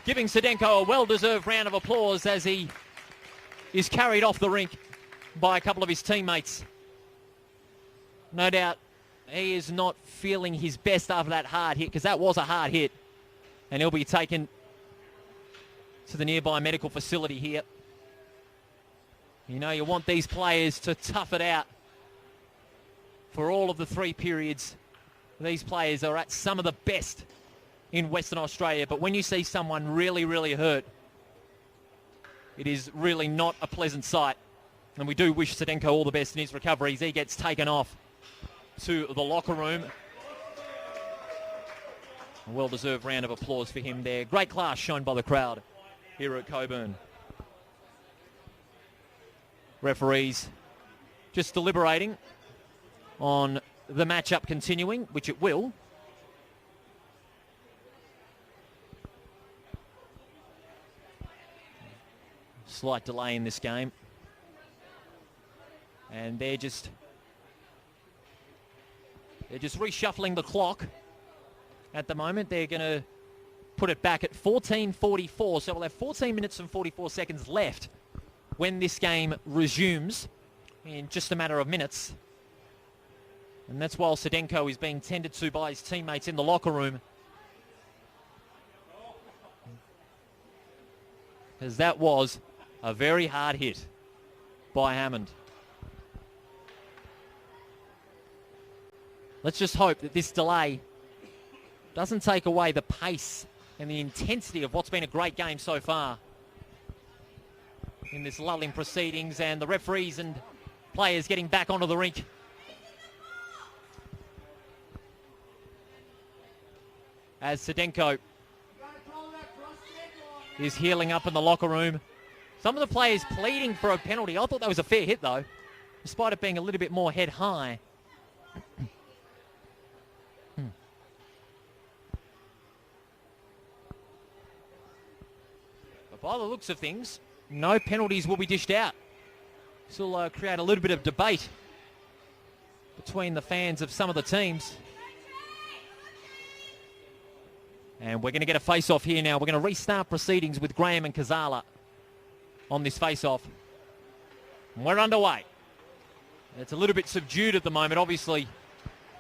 giving Sedenko a well-deserved round of applause as he is carried off the rink by a couple of his teammates. No doubt he is not feeling his best after that hard hit, because that was a hard hit. And he'll be taken to the nearby medical facility here. You know, you want these players to tough it out for all of the 3 periods. These players are at some of the best in Western Australia. But when you see someone really, really hurt, it is really not a pleasant sight. And we do wish Sedenko all the best in his recovery as he gets taken off to the locker room. A well-deserved round of applause for him there. Great class shown by the crowd here at Cockburn. Referees just deliberating on the matchup continuing, which it will. Slight delay in this game. And they're just reshuffling the clock at the moment. They're going to put it back at 14:44, so we'll have 14 minutes and 44 seconds left when this game resumes in just a matter of minutes. And that's while Sedenko is being tended to by his teammates in the locker room. As that was a very hard hit by Hammond. Let's just hope that this delay doesn't take away the pace and the intensity of what's been a great game so far in this lulling proceedings, and the referees and players getting back onto the rink. As Sedenko is healing up in the locker room. Some of the players pleading for a penalty. I thought that was a fair hit, though, despite it being a little bit more head high. But by the looks of things, no penalties will be dished out. This will create a little bit of debate between the fans of some of the teams. And we're going to get a face-off here now. We're going to restart proceedings with Graham and Kazala on this face-off. And we're underway. It's a little bit subdued at the moment, obviously,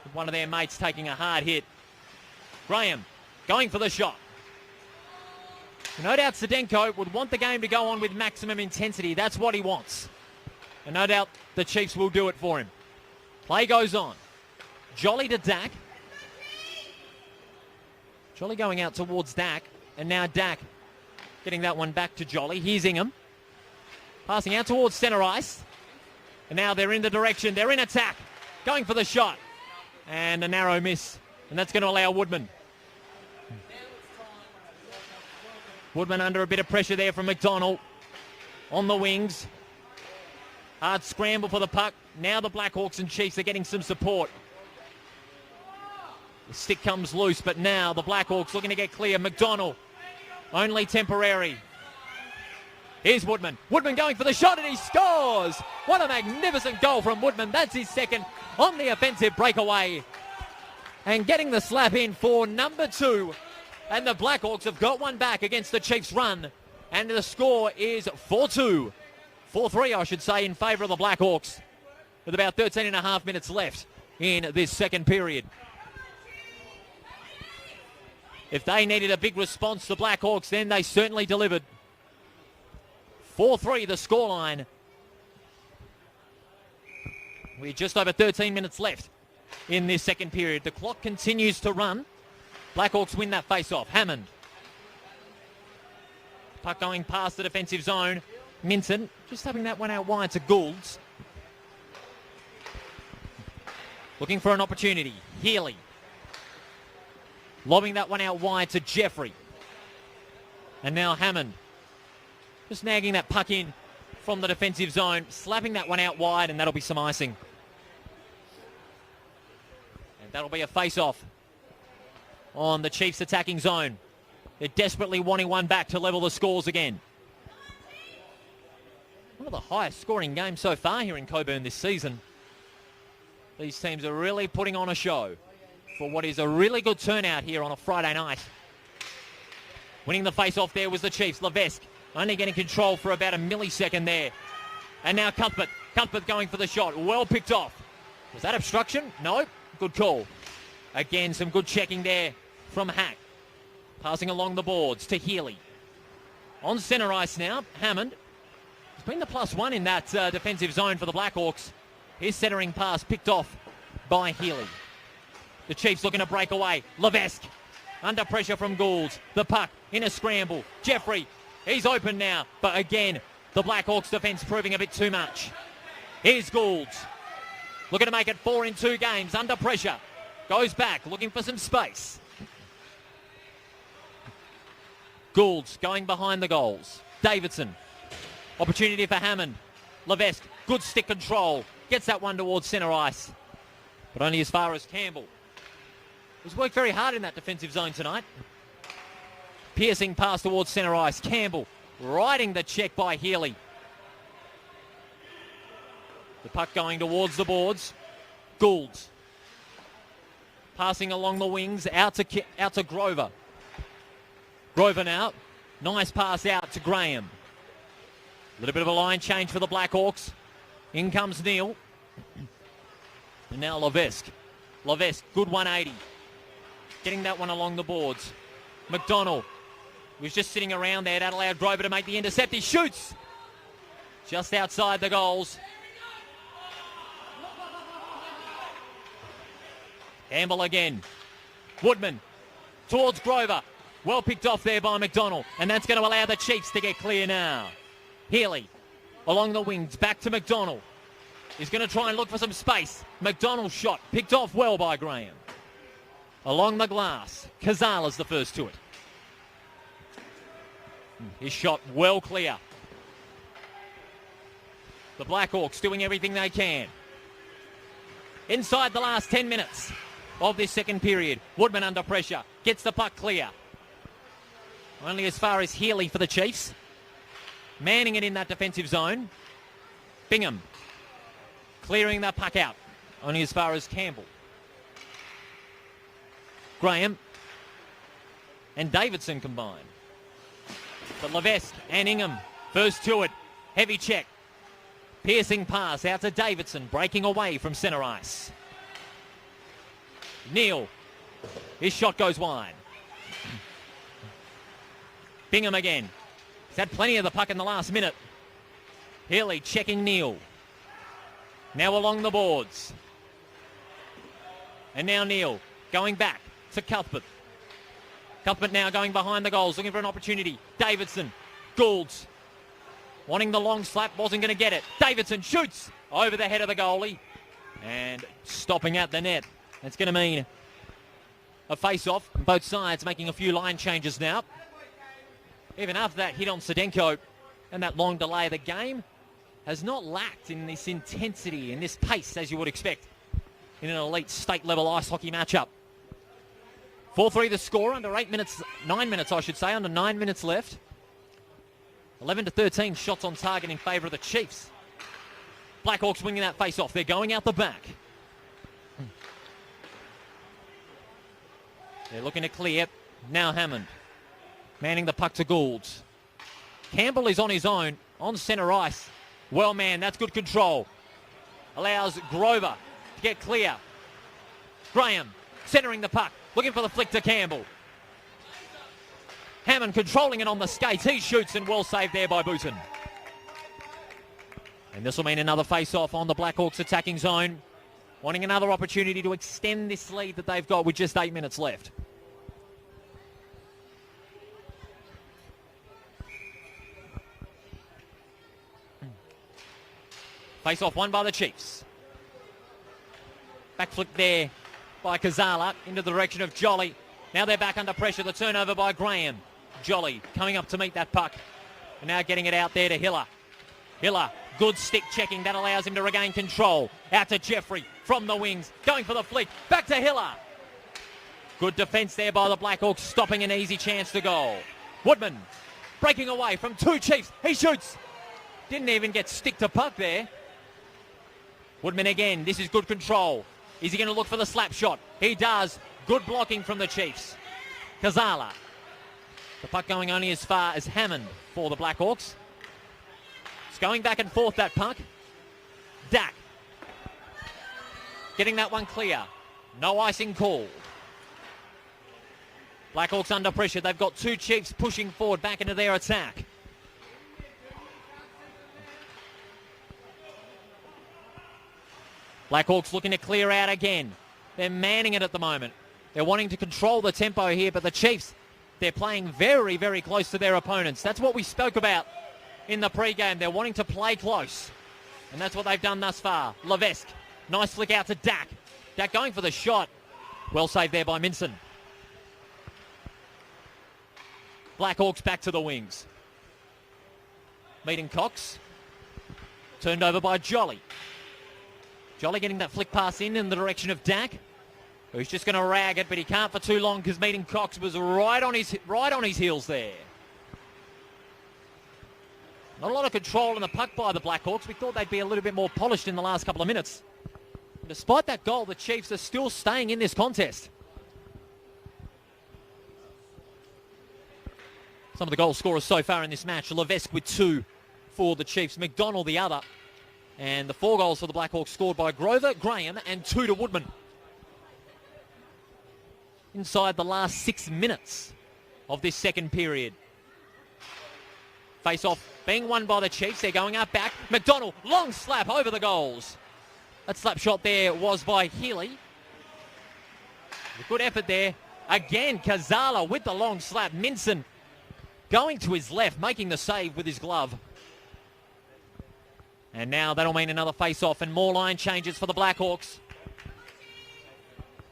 with one of their mates taking a hard hit. Graham going for the shot. No doubt Sedenko would want the game to go on with maximum intensity. That's what he wants. And no doubt the Chiefs will do it for him. Play goes on. Jolly to Dak. Jolly going out towards Dak. And now Dak getting that one back to Jolly. Here's Ingham. Passing out towards centre ice. And now they're in the direction. They're in attack. Going for the shot. And a narrow miss. And that's going to allow Woodman. Woodman under a bit of pressure there from McDonald. On the wings. Hard scramble for the puck. Now the Blackhawks and Chiefs are getting some support. The stick comes loose, but now the Blackhawks looking to get clear. McDonald, only temporary. Here's Woodman. Woodman going for the shot, and he scores! What a magnificent goal from Woodman. That's his second on the offensive breakaway. And getting the slap in for number 2. And the Blackhawks have got one back against the Chiefs' run. And the score is 4-2. 4-3, I should say, in favour of the Blackhawks. With about 13 and a half minutes left in this second period. If they needed a big response, the Blackhawks, then they certainly delivered. 4-3 the scoreline. We're just over 13 minutes left in this second period. The clock continues to run. Blackhawks win that face-off. Hammond. Puck going past the defensive zone. Minton just having that one out wide to Goulds. Looking for an opportunity. Healy. Lobbing that one out wide to Jeffrey. And now Hammond. Just nagging that puck in from the defensive zone. Slapping that one out wide, and that'll be some icing. And that'll be a face-off on the Chiefs' attacking zone. They're desperately wanting one back to level the scores again. One of the highest scoring games so far here in Cockburn this season. These teams are really putting on a show for what is a really good turnout here on a Friday night. Winning the face-off there was the Chiefs. Levesque only getting control for about a millisecond there. And now Cuthbert. Cuthbert going for the shot. Well picked off. Was that obstruction? No. Good call. Again, some good checking there from Hack. Passing along the boards to Healy. On centre ice now, Hammond. He's been the +1 in that defensive zone for the Blackhawks. His centering pass picked off by Healy. The Chiefs looking to break away. Levesque under pressure from Goulds. The puck in a scramble. Jeffrey, he's open now. But again, the Blackhawks defence proving a bit too much. Here's Goulds. Looking to make it 4 in 2 games. Under pressure. Goes back, looking for some space. Goulds going behind the goals. Davidson. Opportunity for Hammond. Levesque, good stick control. Gets that one towards centre ice. But only as far as Campbell. He's worked very hard in that defensive zone tonight. Piercing pass towards centre ice. Campbell riding the check by Healy. The puck going towards the boards. Goulds. Passing along the wings out to Grover. Grover now. Nice pass out to Graham. A little bit of a line change for the Blackhawks. In comes Neal. And now Levesque. Levesque, good 180. Getting that one along the boards. McDonald was just sitting around there. That allowed Grover to make the intercept. He shoots just outside the goals. Campbell again. Woodman towards Grover. Well picked off there by McDonald. And that's going to allow the Chiefs to get clear now. Healy along the wings. Back to McDonald. He's going to try and look for some space. McDonald's shot picked off well by Graham. Along the glass. Kazala's the first to it. His shot well clear. The Blackhawks doing everything they can. Inside the last 10 minutes of this second period. Woodman under pressure. Gets the puck clear. Only as far as Healy for the Chiefs. Manning it in that defensive zone. Bingham clearing the puck out. Only as far as Campbell. Graham and Davidson combined. But Levesque and Ingham first to it. Heavy check. Piercing pass out to Davidson. Breaking away from centre ice. Neal. His shot goes wide. Bingham again. He's had plenty of the puck in the last minute. Healy checking Neal. Now along the boards. And now Neal going back to Cuthbert. Cuthbert now going behind the goals, looking for an opportunity. Davidson. Goulds. Wanting the long slap, wasn't going to get it. Davidson shoots over the head of the goalie. And stopping at the net. That's going to mean a face-off. Both sides making a few line changes now. Even after that hit on Sedenko and that long delay, the game has not lacked in this intensity, in this pace, as you would expect in an elite state-level ice hockey matchup. 4-3 the score, under 9 minutes I should say, under 9 minutes left. 11-13 shots on target in favour of the Chiefs. Blackhawks winning that face-off. They're going out the back. They're looking to clear. Now Hammond. Manning the puck to Goulds. Campbell is on his own, on centre ice. Well, man, that's good control. Allows Grover to get clear. Graham centering the puck, looking for the flick to Campbell. Hammond controlling it on the skates. He shoots and well saved there by Booten. And this will mean another face-off on the Blackhawks attacking zone. Wanting another opportunity to extend this lead that they've got with just 8 minutes left. Face-off won by the Chiefs. Back flick there by Kazala into the direction of Jolly. Now they're back under pressure. The turnover by Graham. Jolly coming up to meet that puck. And now getting it out there to Hiller. Hiller, good stick checking. That allows him to regain control. Out to Jeffrey from the wings. Going for the flick. Back to Hiller. Good defence there by the Blackhawks, stopping an easy chance to goal. Woodman breaking away from two Chiefs. He shoots. Didn't even get stick to puck there. Woodman again. This is good control. Is he going to look for the slap shot? He does. Good blocking from the Chiefs. Kazala. The puck going only as far as Hammond for the Blackhawks. It's going back and forth, that puck. Dak. Getting that one clear. No icing call. Blackhawks under pressure. They've got two Chiefs pushing forward back into their attack. Blackhawks looking to clear out again. They're manning it at the moment. They're wanting to control the tempo here, but the Chiefs, they're playing very, very close to their opponents. That's what we spoke about in the pre-game. They're wanting to play close, and that's what they've done thus far. Levesque, nice flick out to Dak. Dak going for the shot. Well saved there by Minson. Blackhawks back to the wings. Meeting Cox. Turned over by Jolly. Jolly getting that flick pass in the direction of Dak, who's just going to rag it, but he can't for too long because Meeting Cox was right on his heels there. Not a lot of control in the puck by the Blackhawks. We thought they'd be a little bit more polished in the last couple of minutes. And despite that goal, the Chiefs are still staying in this contest. Some of the goal scorers so far in this match. Levesque with 2 for the Chiefs. McDonald the other. And the 4 goals for the Blackhawks scored by Grover, Graham and 2 to Woodman. Inside the last 6 minutes of this second period. Face-off being won by the Chiefs. They're going up back. McDonald, long slap over the goals. That slap shot there was by Healy. A good effort there. Again, Kazala with the long slap. Minson going to his left, making the save with his glove. And now that'll mean another face-off and more line changes for the Blackhawks.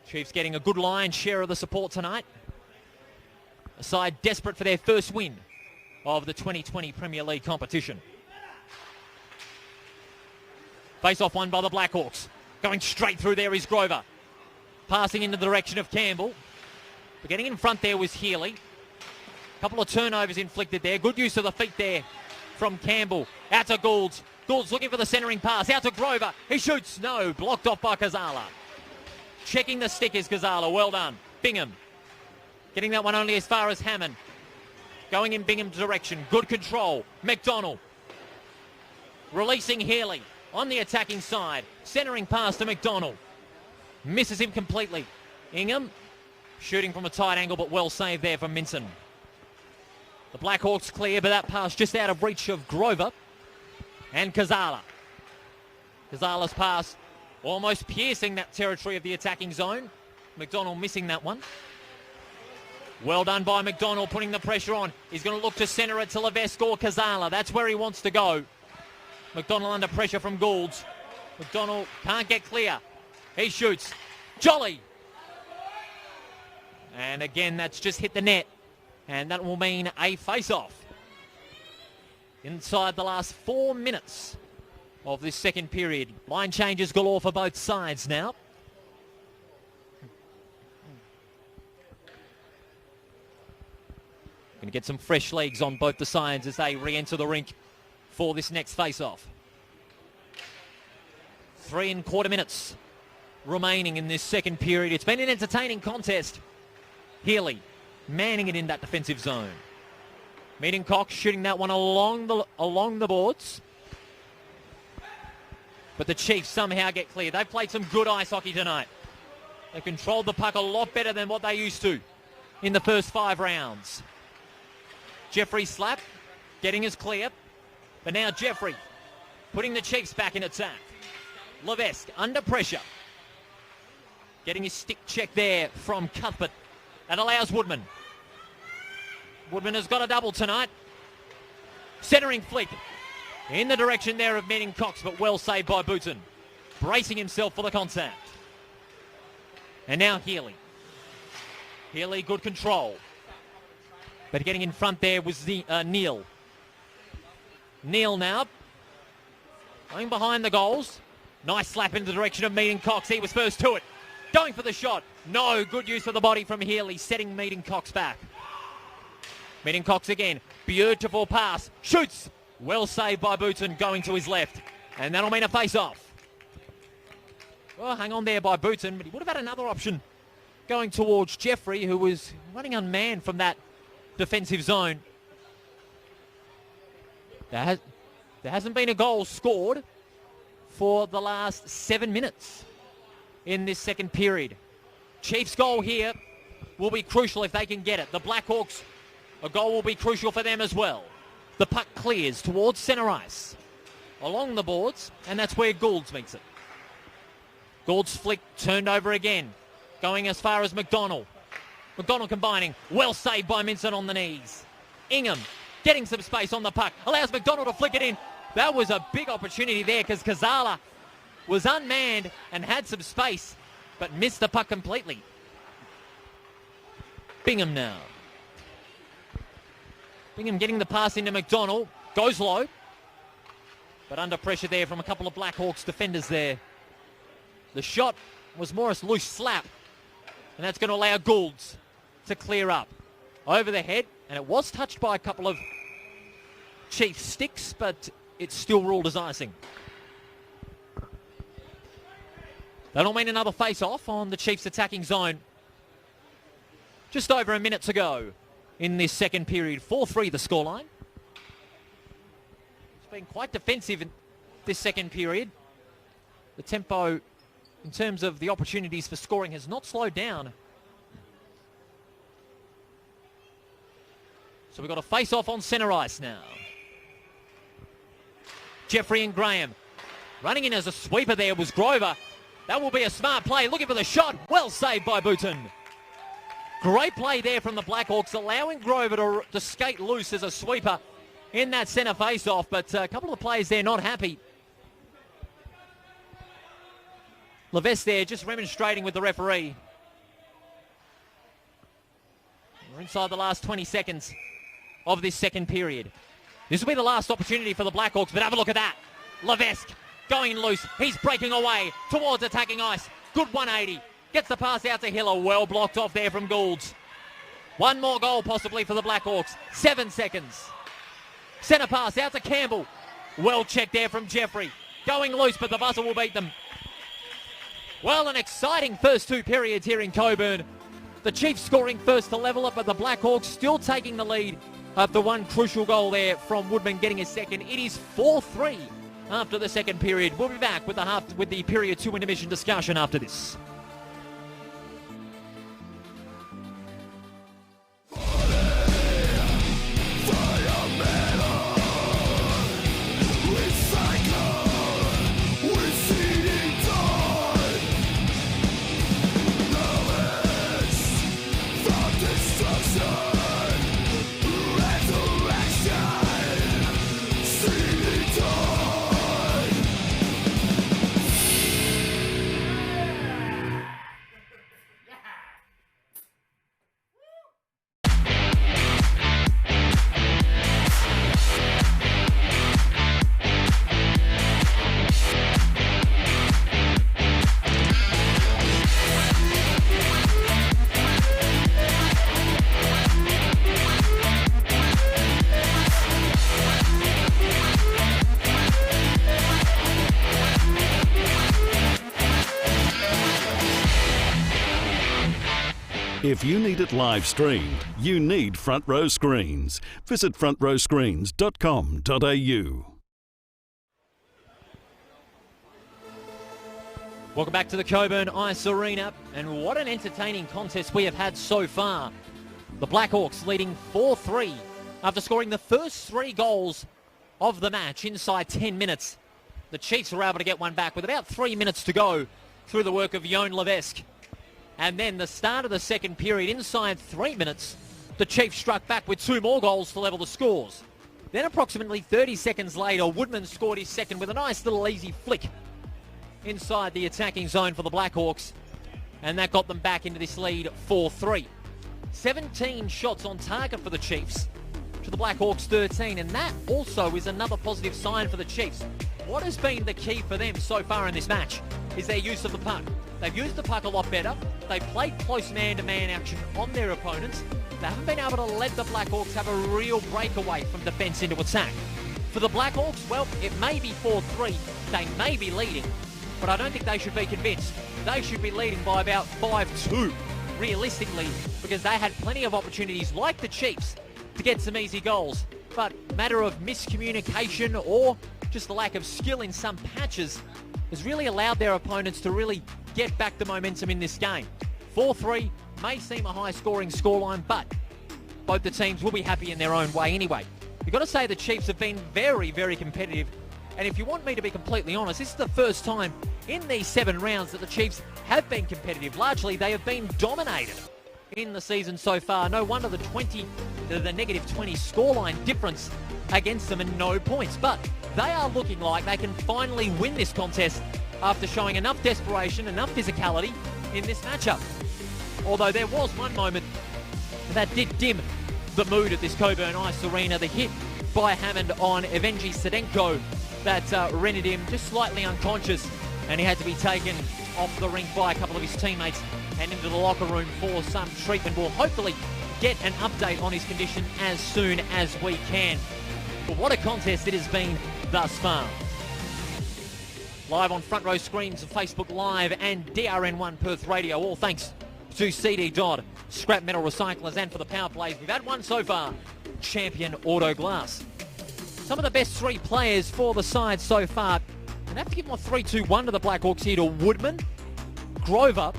Chiefs getting a good line share of the support tonight. A side desperate for their first win of the 2020 Premier League competition. Face-off won by the Blackhawks. Going straight through there is Grover. Passing in the direction of Campbell. But getting in front there was Healy. A couple of turnovers inflicted there. Good use of the feet there from Campbell. Out to Goulds. Goulds looking for the centering pass. Out to Grover. He shoots. No. Blocked off by Kazala. Checking the stick is Kazala. Well done. Bingham. Getting that one only as far as Hammond. Going in Bingham's direction. Good control. McDonald. Releasing Healy on the attacking side. Centering pass to McDonald. Misses him completely. Ingham shooting from a tight angle, but well saved there from Minson. The Blackhawks clear, but that pass just out of reach of Grover and Kazala. Kazala's pass almost piercing that territory of the attacking zone. McDonald missing that one. Well done by McDonald, putting the pressure on. He's going to look to centre it to Levesque or Kazala. That's where he wants to go. McDonald under pressure from Goulds. McDonald can't get clear. He shoots. Jolly. And again, that's just hit the net. And that will mean a face-off. Inside the last 4 minutes of this second period. Line changes galore for both sides now. Going to get some fresh legs on both the sides as they re-enter the rink for this next face-off. 3 1/4 minutes remaining in this second period. It's been an entertaining contest. Healy manning it in that defensive zone. Meeting Cox shooting that one along the boards. But the Chiefs somehow get clear. They've played some good ice hockey tonight. They controlled the puck a lot better than what they used to in the first 5 rounds. Jeffrey slap, getting us clear. But now Jeffrey putting the Chiefs back in attack. Levesque under pressure. Getting his stick check there from Cuthbert. That allows Woodman. Woodman has got a double tonight. Centering flick in the direction there of Meeting Cox, but well saved by Booten. Bracing himself for the contact. And now Healy. Healy, good control. But getting in front there was Neal. Neal now. Going behind the goals. Nice slap in the direction of Meeting Cox. He was first to it. Going for the shot. No, good use of the body from Healy, setting Meeting Cox back. Meeting Cox again. Beautiful pass. Shoots. Well saved by Booten, going to his left. And that'll mean a face-off. Well, hang on there by Booten, but he would have had another option going towards Jeffrey, who was running unmanned from that defensive zone. There hasn't been a goal scored for the last 7 minutes in this second period. Chiefs' goal here will be crucial if they can get it. The Blackhawks, a goal will be crucial for them as well. The puck clears towards centre ice, along the boards, and that's where Goulds meets it. Goulds flick turned over again, going as far as McDonald. McDonald combining, well saved by Minson on the knees. Ingham getting some space on the puck, allows McDonald to flick it in. That was a big opportunity there because Kazala was unmanned and had some space, but missed the puck completely. Bingham now. Bingham getting the pass into McDonald. Goes low. But under pressure there from a couple of Blackhawks defenders there. The shot was more a loose slap. And that's going to allow Goulds to clear up. Over the head. And it was touched by a couple of Chiefs sticks, but it's still ruled as icing. That'll mean another face-off on the Chiefs' attacking zone. Just over a minute to go in this second period. 4-3 the scoreline. It's been quite defensive this second period. The tempo in terms of the opportunities for scoring has not slowed down. So we've got a face-off on centre ice now. Jeffrey and Graham. Running in as a sweeper there was Grover. That will be a smart play. Looking for the shot. Well saved by Booten. Great play there from the Blackhawks, allowing Grover to skate loose as a sweeper in that centre face-off. But a couple of the players there not happy. Levesque there just remonstrating with the referee. We're inside the last 20 seconds of this second period. This will be the last opportunity for the Blackhawks, but have a look at that. Levesque going loose. He's breaking away towards attacking ice. Good 180. Gets the pass out to Hiller. Well blocked off there from Goulds. One more goal possibly for the Blackhawks. 7 seconds. Centre pass out to Campbell. Well checked there from Jeffrey. Going loose, but the buzzer will beat them. Well, an exciting first 2 periods here in Cockburn. The Chiefs scoring first to level it, but the Blackhawks still taking the lead after one crucial goal there from Woodman getting a second. It is 4-3 after the second period. We'll be back with the period 2 intermission discussion after this. If you need it live streamed, you need Front Row Screens. Visit frontrowscreens.com.au. Welcome back to the Cockburn Ice Arena, and what an entertaining contest we have had so far. The Blackhawks leading 4-3 after scoring the first 3 goals of the match inside 10 minutes. The Chiefs were able to get one back with about 3 minutes to go through the work of Joan Levesque. And then the start of the second period, inside 3 minutes, the Chiefs struck back with 2 more goals to level the scores. Then approximately 30 seconds later, Woodman scored his second with a nice little easy flick inside the attacking zone for the Blackhawks. And that got them back into this lead 4-3. 17 shots on target for the Chiefs to the Blackhawks 13. And that also is another positive sign for the Chiefs. What has been the key for them so far in this match is their use of the puck. They've used the puck a lot better. They've played close man-to-man action on their opponents. They haven't been able to let the Blackhawks have a real breakaway from defence into attack. For the Blackhawks, well, it may be 4-3. They may be leading, but I don't think they should be convinced. They should be leading by about 5-2, realistically, because they had plenty of opportunities, like the Chiefs, to get some easy goals. But matter of miscommunication or just the lack of skill in some patches has really allowed their opponents to really get back the momentum in this game. 4-3 may seem a high-scoring scoreline, but both the teams will be happy in their own way anyway. You've got to say the Chiefs have been very, very competitive. And if you want me to be completely honest, this is the first time in these 7 rounds that the Chiefs have been competitive. Largely, they have been dominated in the season so far. No wonder the negative 20 scoreline difference against them and no points. But they are looking like they can finally win this contest after showing enough desperation, enough physicality in this matchup. Although there was one moment that did dim the mood of this Cockburn Ice Arena, the hit by Hammond on Evgeny Sedenko that rendered him just slightly unconscious, and he had to be taken off the rink by a couple of his teammates and into the locker room for some treatment. We'll hopefully get an update on his condition as soon as we can. But what a contest it has been thus far. Live on Front Row Screens of Facebook Live and DRN1 Perth Radio, all thanks to CD Dodd, Scrap Metal Recyclers, and for the power plays. We've had one so far, Champion Auto Glass. Some of the best 3 players for the side so far I'd have to give my 3-2-1 to the Blackhawks here to Woodman, Grover,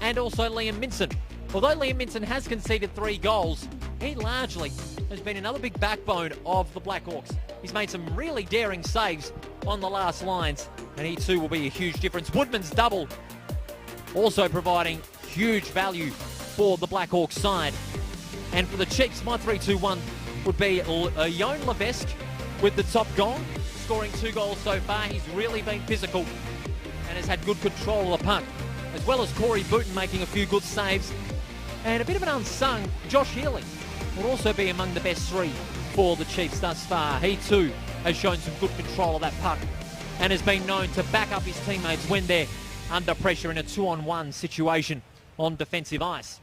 and also Liam Minson. Although Liam Minson has conceded 3 goals, he largely has been another big backbone of the Blackhawks. He's made some really daring saves on the last lines, and he too will be a huge difference. Woodman's double also providing huge value for the Blackhawks side. And for the Chiefs, my 3-2-1 would be Jon Levesque with the top goal, scoring 2 goals so far. He's really been physical and has had good control of the puck, as well as Corey Booton making a few good saves. And a bit of an unsung Josh Healy will also be among the best 3 for the Chiefs thus far. He too has shown some good control of that puck and has been known to back up his teammates when they're under pressure in a 2-on-1 situation on defensive ice.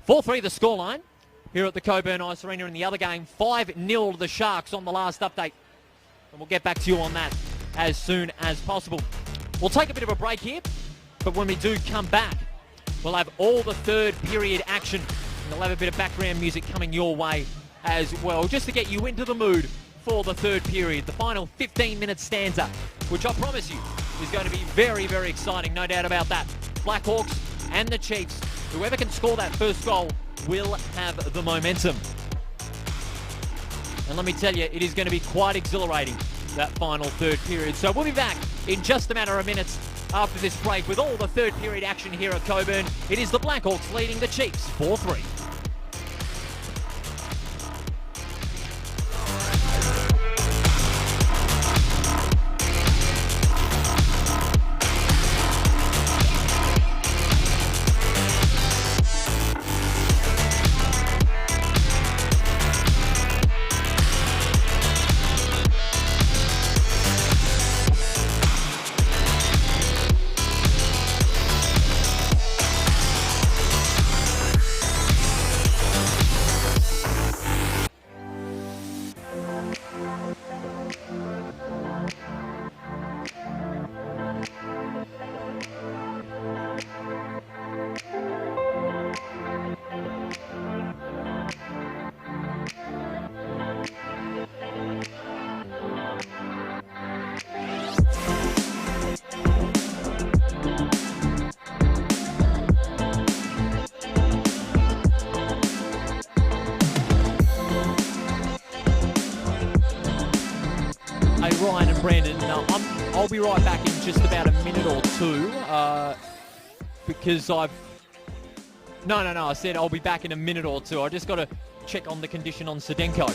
4-3 the scoreline here at the Cockburn Ice Arena. In the other game, 5-0 to the Sharks on the last update. And we'll get back to you on that as soon as possible. We'll take a bit of a break here, but when we do come back, we'll have all the third period action, and we'll have a bit of background music coming your way as well, just to get you into the mood for the third period, the final 15-minute stanza, which I promise you is going to be very, very exciting, no doubt about that. Blackhawks and the Chiefs, whoever can score that first goal will have the momentum. And let me tell you, it is going to be quite exhilarating, that final third period. So we'll be back in just a matter of minutes after this break with all the third period action here at Cockburn. It is the Blackhawks leading the Chiefs 4-3. Ryan and Brandon, I'll be right back in just about a minute or two because I said I'll be back in a minute or two. I just got to check on the condition on Sedenko.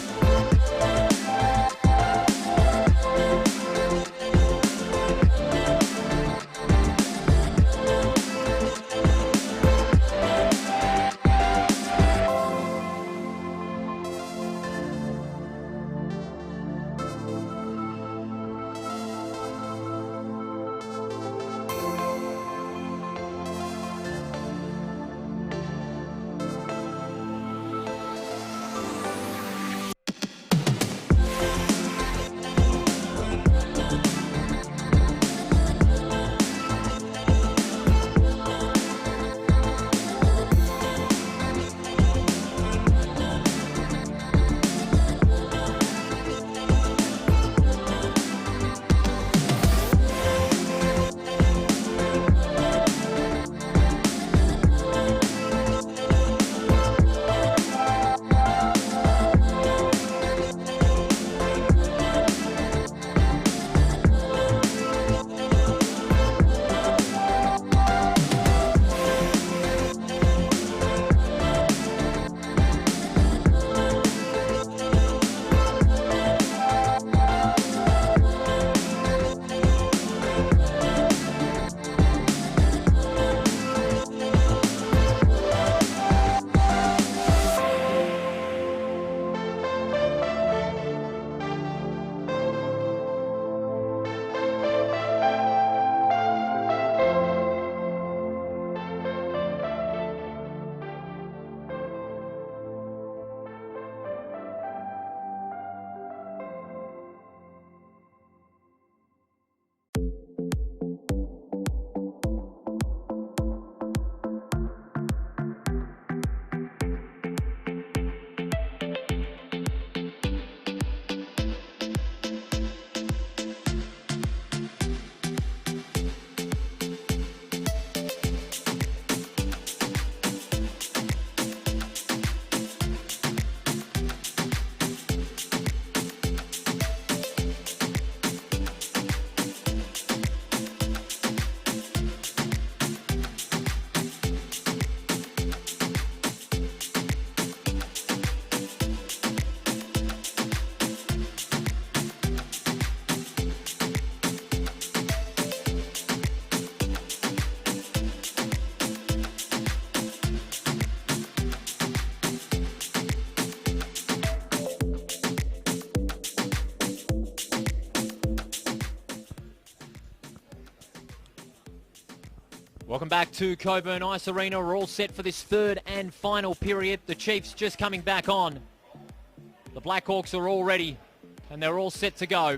Welcome back to Cockburn Ice Arena. We're all set for this third and final period. The Chiefs just coming back on. The Blackhawks are all ready and they're all set to go.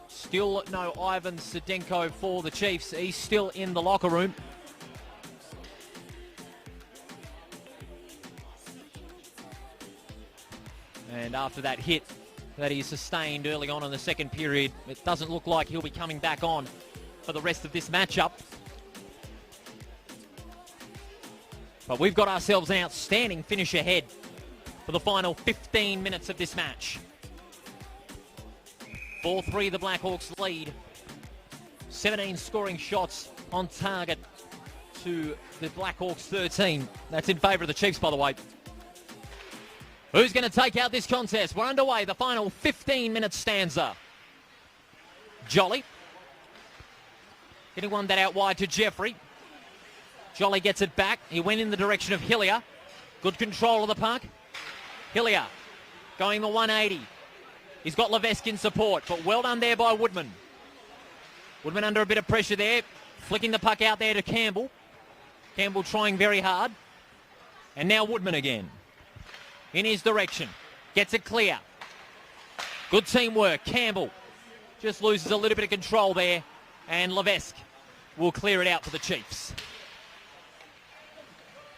Still no Ivan Sedenko for the Chiefs. He's still in the locker room. And after that hit that he sustained early on in the second period, it doesn't look like he'll be coming back on for the rest of this matchup. But we've got ourselves an outstanding finish ahead for the final 15 minutes of this match. 4-3 the Blackhawks lead. 17 scoring shots on target to the Blackhawks 13. That's in favour of the Chiefs, by the way. Who's going to take out this contest? We're underway, the final 15-minute stanza. Jolly. Getting one that out wide to Jeffrey. Jolly gets it back. He went in the direction of Hillier. Good control of the puck. Hillier going the 180. He's got Levesque in support, but well done there by Woodman. Woodman under a bit of pressure there. Flicking the puck out there to Campbell. Campbell trying very hard. And now Woodman again. In his direction. Gets it clear. Good teamwork. Campbell just loses a little bit of control there. And Levesque will clear it out for the Chiefs.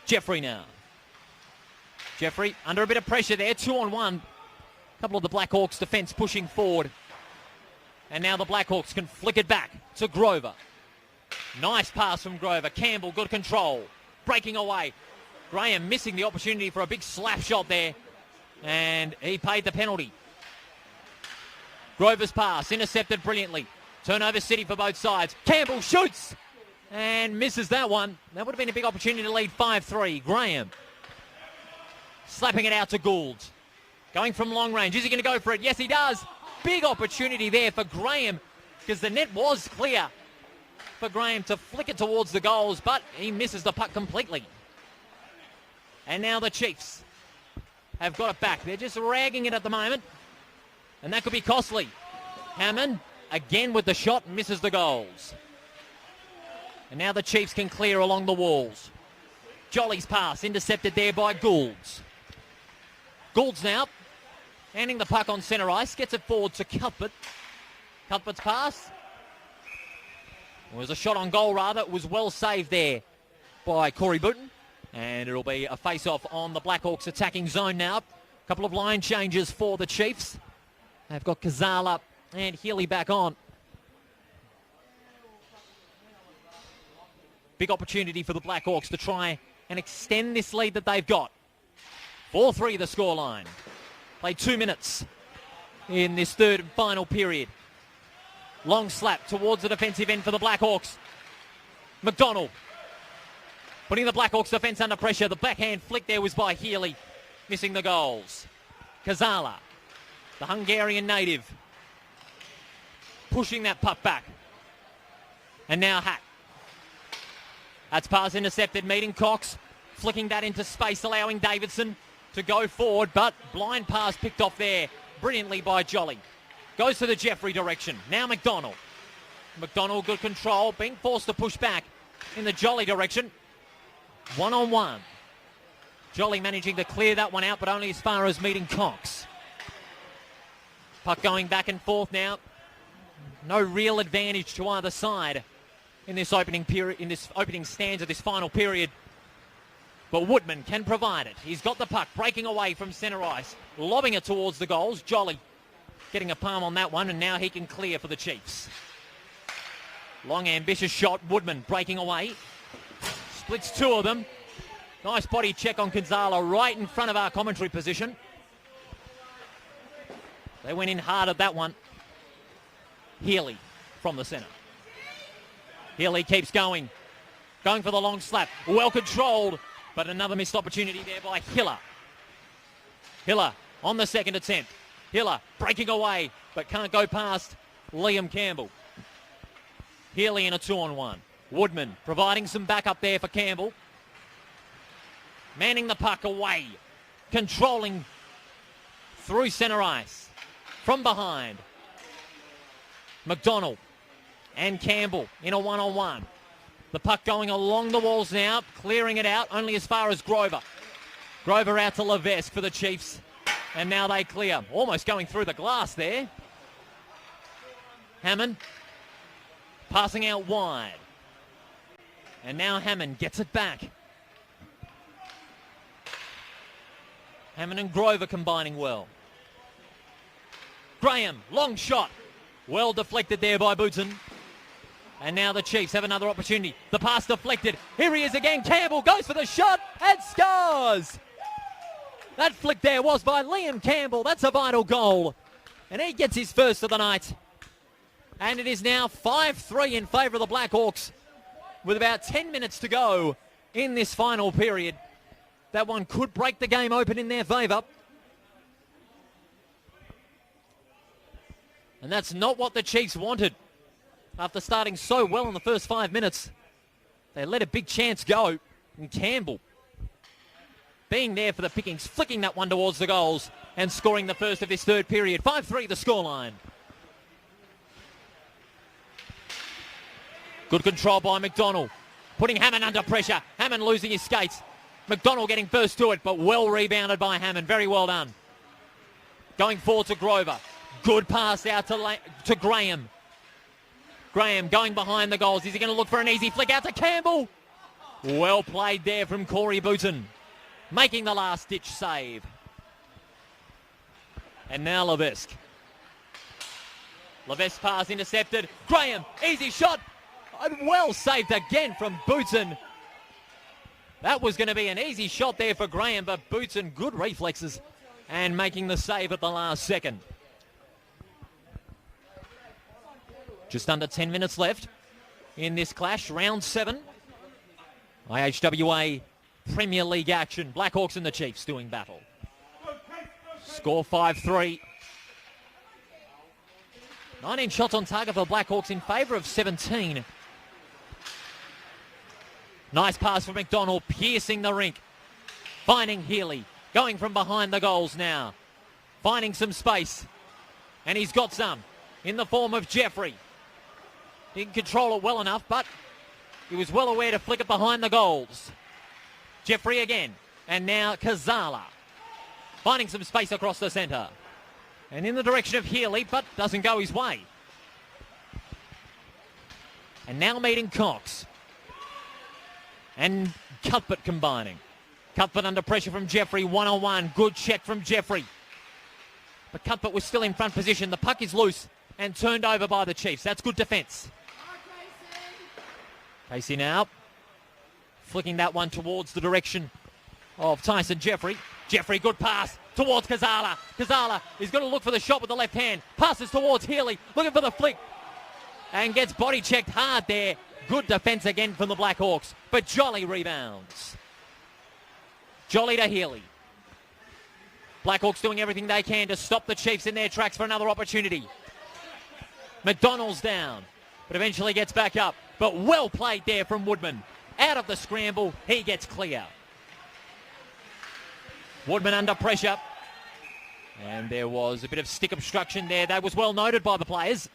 Jeffrey now. Jeffrey under a bit of pressure there. 2-on-1. A couple of the Blackhawks defence pushing forward. And now the Blackhawks can flick it back to Grover. Nice pass from Grover. Campbell, good control. Breaking away. Graham missing the opportunity for a big slap shot there. And he paid the penalty. Grover's pass intercepted brilliantly. Turnover city for both sides. Campbell shoots and misses that one. That would have been a big opportunity to lead 5-3. Graham slapping it out to Gould. Going from long range. Is he going to go for it? Yes, he does. Big opportunity there for Graham because the net was clear for Graham to flick it towards the goals, but he misses the puck completely. And now the Chiefs have got it back. They're just ragging it at the moment, and that could be costly. Hammond again with the shot, misses the goals. And now the Chiefs can clear along the walls. Jolly's pass intercepted there by Goulds. Goulds now handing the puck on centre ice, gets it forward to Cuthbert. Cuthbert's pass. It was a shot on goal rather. It was well saved there by Corey Booton. And it'll be a face-off on the Blackhawks attacking zone now. A couple of line changes for the Chiefs. They've got Kazala and Healy back on. Big opportunity for the Blackhawks to try and extend this lead that they've got. 4-3 the scoreline. Played 2 minutes in this third and final period. Long slap towards the defensive end for the Blackhawks. McDonald putting the Blackhawks defence under pressure. The backhand flick there was by Healy, missing the goals. Kazala, the Hungarian native, pushing that puck back. And now Hack. That's pass intercepted, meeting Cox, flicking that into space, allowing Davidson to go forward, but blind pass picked off there brilliantly by Jolly. Goes to the Jeffrey direction. Now McDonald. McDonald, good control, being forced to push back in the Jolly direction. 1-on-1. Jolly managing to clear that one out, but only as far as meeting Cox. Puck going back and forth now. No real advantage to either side in this opening period, in this opening stanza, this final period. But Woodman can provide it. He's got the puck breaking away from centre ice, lobbing it towards the goals. Jolly getting a palm on that one, and now he can clear for the Chiefs. Long ambitious shot. Woodman breaking away. Splits two of them. Nice body check on Gonzalo right in front of our commentary position. They went in hard at that one. Healy from the centre. Healy keeps going. Going for the long slap. Well controlled, but another missed opportunity there by Hiller. Hiller on the second attempt. Hiller breaking away, but can't go past Liam Campbell. Healy in a 2-on-1. Woodman providing some backup there for Campbell. Manning the puck away. Controlling through centre ice. From behind. McDonald and Campbell in a 1-on-1. The puck going along the walls now, clearing it out only as far as Grover. Grover out to Levesque for the Chiefs. And now they clear. Almost going through the glass there. Hammond passing out wide. And now Hammond gets it back. Hammond and Grover combining well. Graham, long shot. Well deflected there by Booten. And now the Chiefs have another opportunity. The pass deflected. Here he is again. Campbell goes for the shot and scores. That flick there was by Liam Campbell. That's a vital goal. And he gets his first of the night. And it is now 5-3 in favour of the Blackhawks with about 10 minutes to go in this final period. That one could break the game open in their favour. And that's not what the Chiefs wanted. After starting so well in the first 5 minutes, they let a big chance go. And Campbell being there for the pickings, flicking that one towards the goals and scoring the first of this third period. 5-3 the scoreline. Good control by McDonald, putting Hammond under pressure. Hammond losing his skates. McDonald getting first to it, but well rebounded by Hammond. Very well done. Going forward to Grover. Good pass out to Graham. Graham going behind the goals. Is he going to look for an easy flick out to Campbell? Well played there from Corey Booten, making the last-ditch save. And now Levesque. Levesque pass intercepted. Graham, easy shot. And well saved again from Booten. That was going to be an easy shot there for Graham, but Booten, good reflexes and making the save at the last second. Just under 10 minutes left in this clash, round 7. IHWA Premier League action. Blackhawks and the Chiefs doing battle. Score 5-3. 19 shots on target for the Blackhawks in favour of 17. Nice pass from McDonald, piercing the rink. Finding Healy, going from behind the goals now. Finding some space. And he's got some in the form of Jeffrey. Didn't control it well enough, but he was well aware to flick it behind the goals. Jeffrey again. And now Kazala. Finding some space across the centre. And in the direction of Healy, but doesn't go his way. And now meeting Cox. And Cuthbert combining. Cuthbert under pressure from Jeffrey, one-on-one. Good check from Jeffrey. But Cuthbert was still in front position. The puck is loose and turned over by the Chiefs. That's good defence. Casey now flicking that one towards the direction of Tyson Jeffrey. Jeffrey, good pass towards Kazala. Kazala is going to look for the shot with the left hand. Passes towards Healy, looking for the flick. And gets body checked hard there. Good defence again from the Blackhawks. But Jolly rebounds. Jolly to Healy. Blackhawks doing everything they can to stop the Chiefs in their tracks for another opportunity. McDonald's down, but eventually gets back up. But well played there from Woodman. Out of the scramble, he gets clear. Woodman under pressure. And there was a bit of stick obstruction there. That was well noted by the players.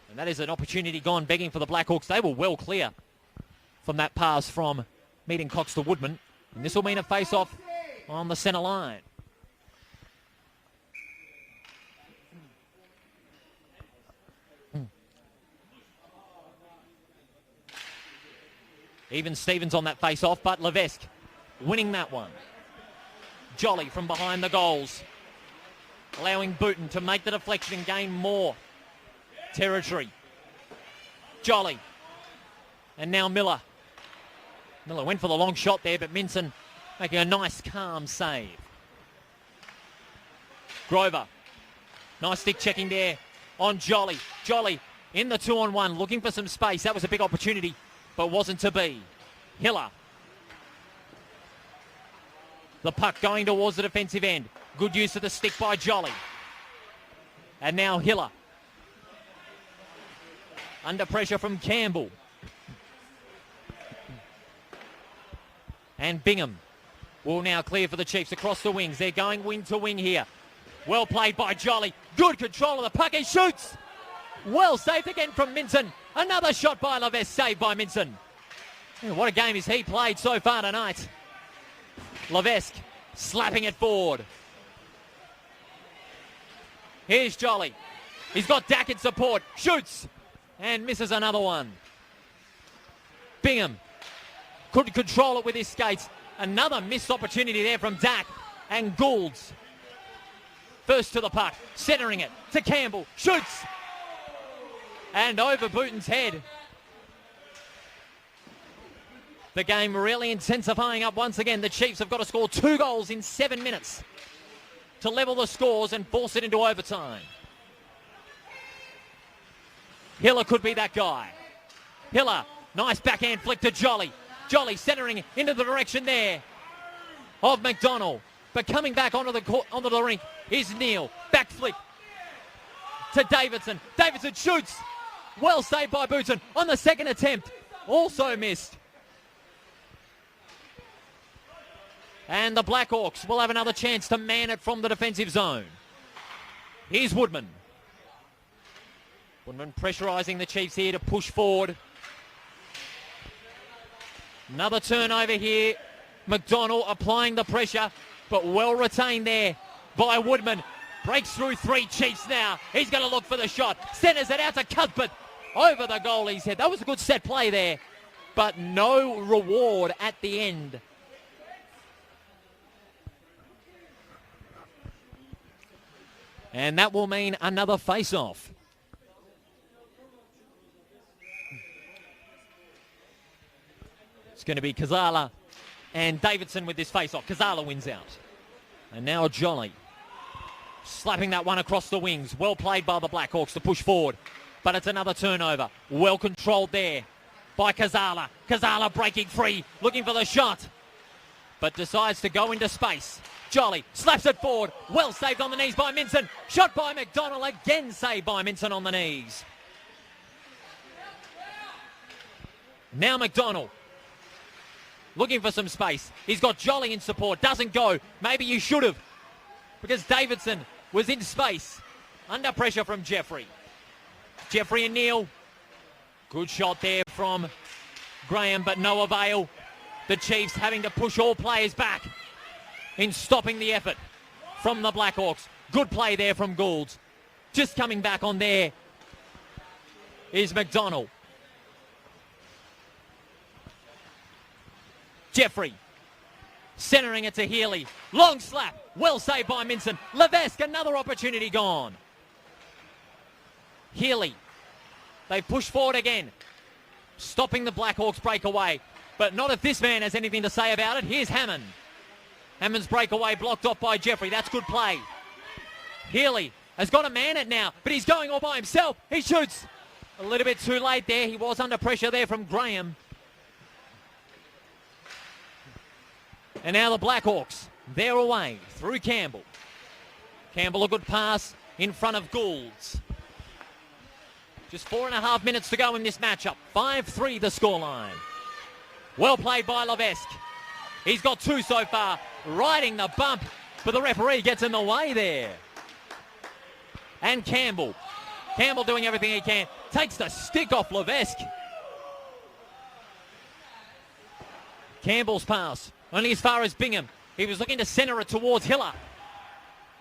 And that is an opportunity gone begging for the Blackhawks. They were well clear from that pass from meeting Cox to Woodman. And this will mean a face-off on the centre line. Even Stevens on that face-off, but Levesque winning that one. Jolly from behind the goals, allowing Booten to make the deflection and gain more territory. Jolly. And now Miller. Miller went for the long shot there, but Minson making a nice, calm save. Grover. Nice stick checking there on Jolly. Jolly in the 2-on-1, looking for some space. That was a big opportunity, but wasn't to be. Hiller. The puck going towards the defensive end. Good use of the stick by Jolly. And now Hiller. Under pressure from Campbell. And Bingham will now clear for the Chiefs across the wings. They're going wing to wing here. Well played by Jolly. Good control of the puck. He shoots. Well saved again from Minton. Another shot by Levesque, saved by Minson. What a game has he played so far tonight. Levesque slapping it forward. Here's Jolly. He's got Dak in support. Shoots and misses another one. Bingham couldn't control it with his skates. Another missed opportunity there from Dak. And Goulds. First to the puck. Centering it to Campbell. Shoots. And over Booton's head. The game really intensifying up once again. The Chiefs have got to score 2 goals in 7 minutes to level the scores and force it into overtime. Hiller could be that guy. Hiller, nice backhand flick to Jolly. Jolly centering into the direction there of McDonald. But coming back onto the rink is Neal. Back flick to Davidson. Davidson shoots. Well saved by Booton on the second attempt. Also missed. And the Blackhawks will have another chance to man it from the defensive zone. Here's Woodman. Woodman pressurising the Chiefs here to push forward. Another turnover here. McDonald applying the pressure, but well retained there by Woodman. Breaks through 3 Chiefs now. He's going to look for the shot. Centres it out to Cuthbert. Over the goalie's head. That was a good set play there, but no reward at the end. And that will mean another face-off. It's going to be Kazala and Davidson with this face-off. Kazala wins out. And now Jolly. Slapping that one across the wings. Well played by the Blackhawks to push forward. But it's another turnover. Well controlled there by Kazala. Kazala breaking free. Looking for the shot. But decides to go into space. Jolly slaps it forward. Well saved on the knees by Minson. Shot by McDonald. Again saved by Minson on the knees. Now McDonald. Looking for some space. He's got Jolly in support. Doesn't go. Maybe you should have. Because Davidson was in space. Under pressure from Jeffrey. Jeffrey and Neal. Good shot there from Graham, but no avail. The Chiefs having to push all players back in stopping the effort from the Blackhawks. Good play there from Goulds. Just coming back on there is McDonald. Jeffrey centering it to Healy. Long slap. Well saved by Minson. Levesque, another opportunity gone. Healy. They push forward again. Stopping the Blackhawks breakaway. But not if this man has anything to say about it. Here's Hammond. Hammond's breakaway blocked off by Jeffrey. That's good play. Healy has got to man it now, but he's going all by himself. He shoots. A little bit too late there. He was under pressure there from Graham. And now the Blackhawks. They're away through Campbell. Campbell, a good pass in front of Goulds. Just 4.5 minutes to go in this matchup. 5-3 the scoreline. Well played by Levesque. He's got 2 so far. Riding the bump, but the referee gets in the way there. And Campbell. Campbell doing everything he can. Takes the stick off Levesque. Campbell's pass. Only as far as Bingham. He was looking to centre it towards Hiller.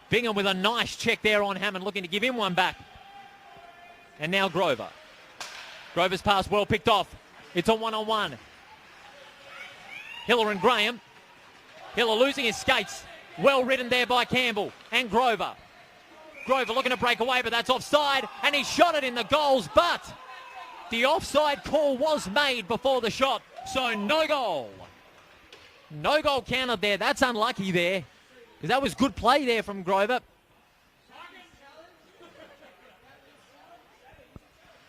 Bingham with a nice check there on Hammond, looking to give him one back. And now Grover. Grover's pass well picked off. It's a one-on-one. Hiller and Graham. Hiller losing his skates. Well ridden there by Campbell and Grover. Grover looking to break away, but that's offside. And he shot it in the goals, but the offside call was made before the shot. So no goal. No goal counted there. That's unlucky there. Because that was good play there from Grover.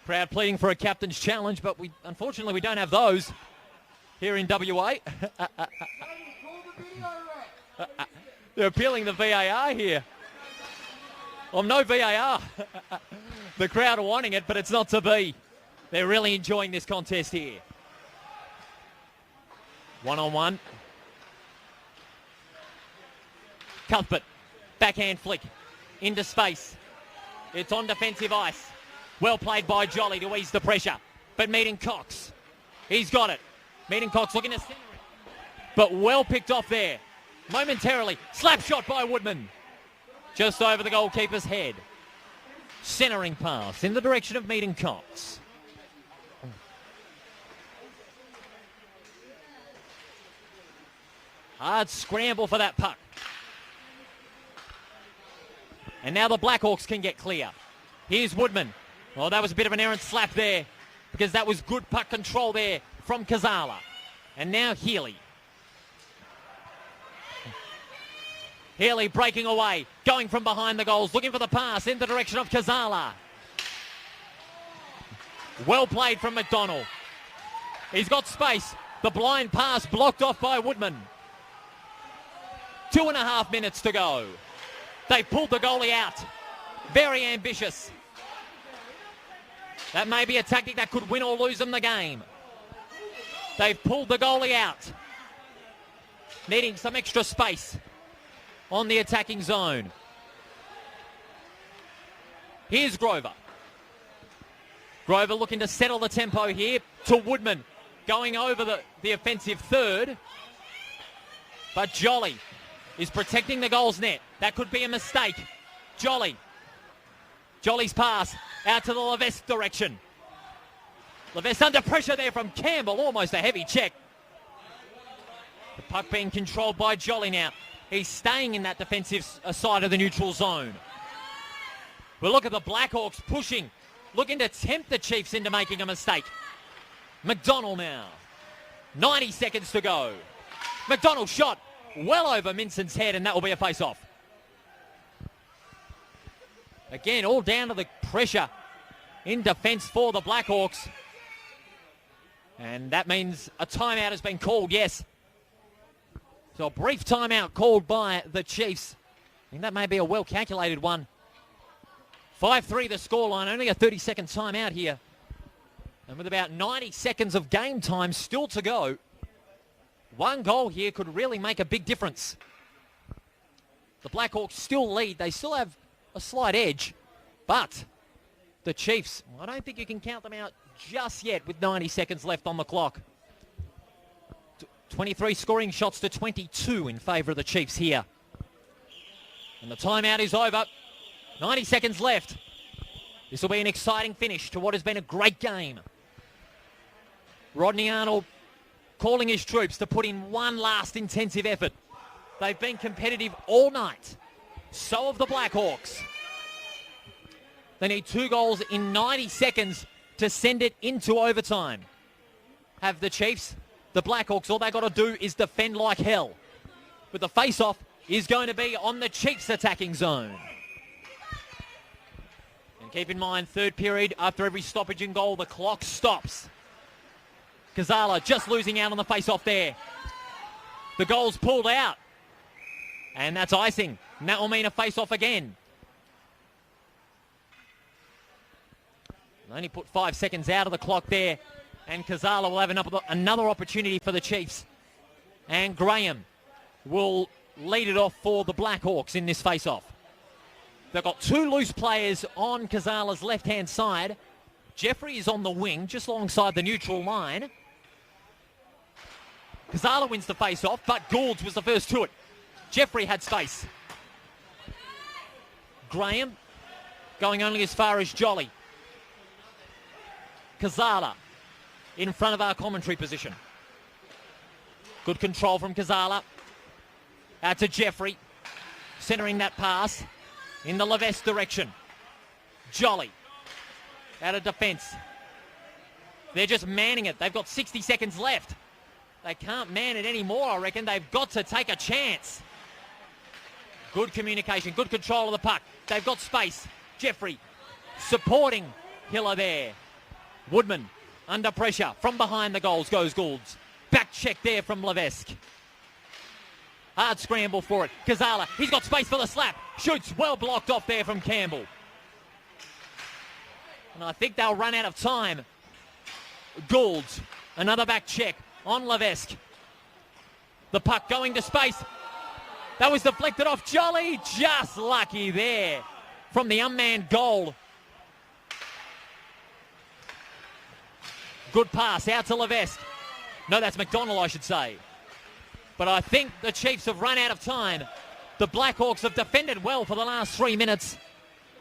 Crowd pleading for a captain's challenge, but unfortunately we don't have those here in WA. They're appealing the VAR here. Well, no VAR. The crowd are wanting it, but it's not to be. They're really enjoying this contest here. One-on-one. Cuthbert, backhand flick into space. It's on defensive ice. Well played by Jolly to ease the pressure. But Meaden Cox, he's got it. Meaden Cox looking to center it. But well picked off there. Momentarily, slap shot by Woodman. Just over the goalkeeper's head. Centering pass in the direction of Meaden Cox. Hard scramble for that puck. And now the Blackhawks can get clear. Here's Woodman. Oh, that was a bit of an errant slap there because that was good puck control there from Kazala. And now Healy. Healy breaking away, going from behind the goals, looking for the pass in the direction of Kazala. Well played from McDonald. He's got space. The blind pass blocked off by Woodman. 2.5 minutes to go. They pulled the goalie out. Very ambitious. That may be a tactic that could win or lose them the game. They've pulled the goalie out. Needing some extra space on the attacking zone. Here's Grover. Grover looking to settle the tempo here to Woodman. Going over the offensive third. But Jolly is protecting the goals net. That could be a mistake. Jolly's pass out to the Levesque direction. Levesque under pressure there from Campbell. Almost a heavy check. The puck being controlled by Jolly now. He's staying in that defensive side of the neutral zone. We'll look at the Blackhawks pushing, looking to tempt the Chiefs into making a mistake. McDonald now. 90 seconds to go. McDonald shot well over Minson's head, and that will be a face-off. Again, all down to the pressure in defence for the Blackhawks. And that means a timeout has been called, yes. So a brief timeout called by the Chiefs. I think that may be a well-calculated one. 5-3 the scoreline, only a 30-second timeout here. And with about 90 seconds of game time still to go, one goal here could really make a big difference. The Blackhawks still lead. They still have a slight edge. But the Chiefs, I don't think you can count them out just yet with 90 seconds left on the clock. 23 scoring shots to 22 in favour of the Chiefs here. And the timeout is over. 90 seconds left. This will be an exciting finish to what has been a great game. Rodney Arnold calling his troops to put in one last intensive effort. They've been competitive all night. So have the Blackhawks. They need 2 goals in 90 seconds to send it into overtime. Have the Chiefs, the Blackhawks, all they got to do is defend like hell. But the face-off is going to be on the Chiefs' attacking zone. And keep in mind, third period, after every stoppage and goal, the clock stops. Kazala just losing out on the face-off there. The goal's pulled out. And that's icing. And that will mean a face-off again. They only put 5 seconds out of the clock there. And Kazala will have another opportunity for the Chiefs. And Graham will lead it off for the Blackhawks in this face-off. They've got 2 loose players on Kazala's left-hand side. Jeffrey is on the wing, just alongside the neutral line. Kazala wins the face-off, but Goulds was the first to it. Jeffrey had space. Graham going only as far as Jolly. Kazala in front of our commentary position. Good control from Kazala. Out to Jeffrey. Centering that pass in the Levesque direction. Jolly out of defence. They're just manning it. They've got 60 seconds left. They can't man it anymore, I reckon. They've got to take a chance. Good communication, good control of the puck. They've got space. Jeffrey supporting Hiller there. Woodman under pressure. From behind the goals goes Goulds. Back check there from Levesque. Hard scramble for it. Kazala, he's got space for the slap. Shoots well blocked off there from Campbell. And I think they'll run out of time. Goulds, another back check on Levesque. The puck going to space. That was deflected off Jolly. Just lucky there from the unmanned goal. Good pass out to Levesque. No, that's McDonald, I should say. But I think the Chiefs have run out of time. The Blackhawks have defended well for the last 3 minutes.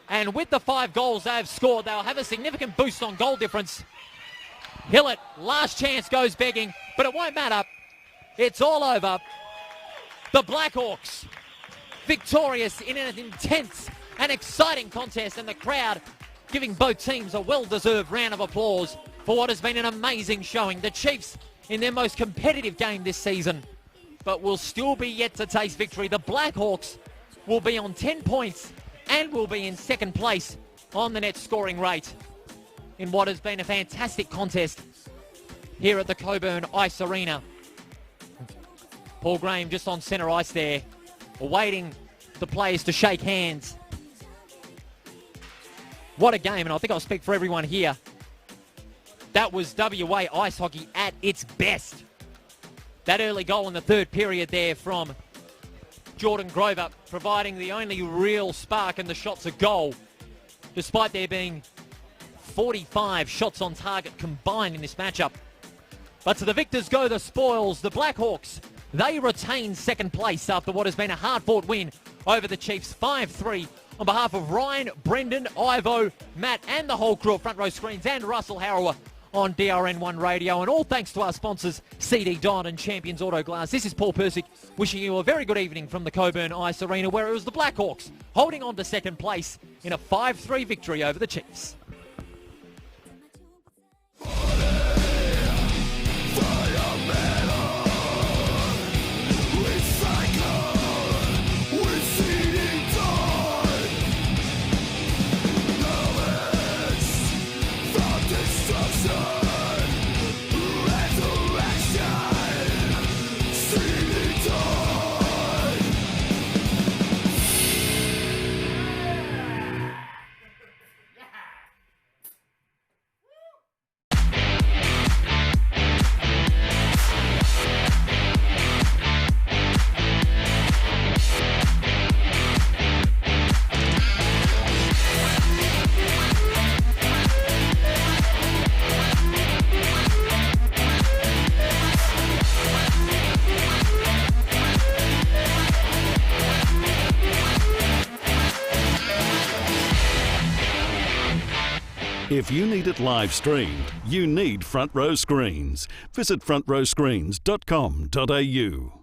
And with the 5 goals they've scored, they'll have a significant boost on goal difference. Hillett, last chance, goes begging, but it won't matter. It's all over. The Blackhawks victorious in an intense and exciting contest, and the crowd giving both teams a well-deserved round of applause for what has been an amazing showing. The Chiefs in their most competitive game this season, but will still be yet to taste victory. The Blackhawks will be on 10 points and will be in second place on the net scoring rate in what has been a fantastic contest here at the Cockburn Ice Arena. Paul Graham just on centre ice there, awaiting the players to shake hands. What a game, and I think I'll speak for everyone here. That was WA ice hockey at its best. That early goal in the third period there from Jordan Grover, providing the only real spark in the shots at goal, despite there being 45 shots on target combined in this matchup. But to the victors go the spoils. The Blackhawks, they retain second place after what has been a hard-fought win over the Chiefs, 5-3. On behalf of Ryan, Brendan, Ivo, Matt and the whole crew of Front Row Screens and Russell Harrower on DRN1 Radio, and all thanks to our sponsors CD Don and Champions Auto Glass. This is Paul Persick wishing you a very good evening from the Cockburn Ice Arena, where it was the Blackhawks holding on to second place in a 5-3 victory over the Chiefs. If you need it live streamed, you need Front Row Screens. Visit frontrowscreens.com.au.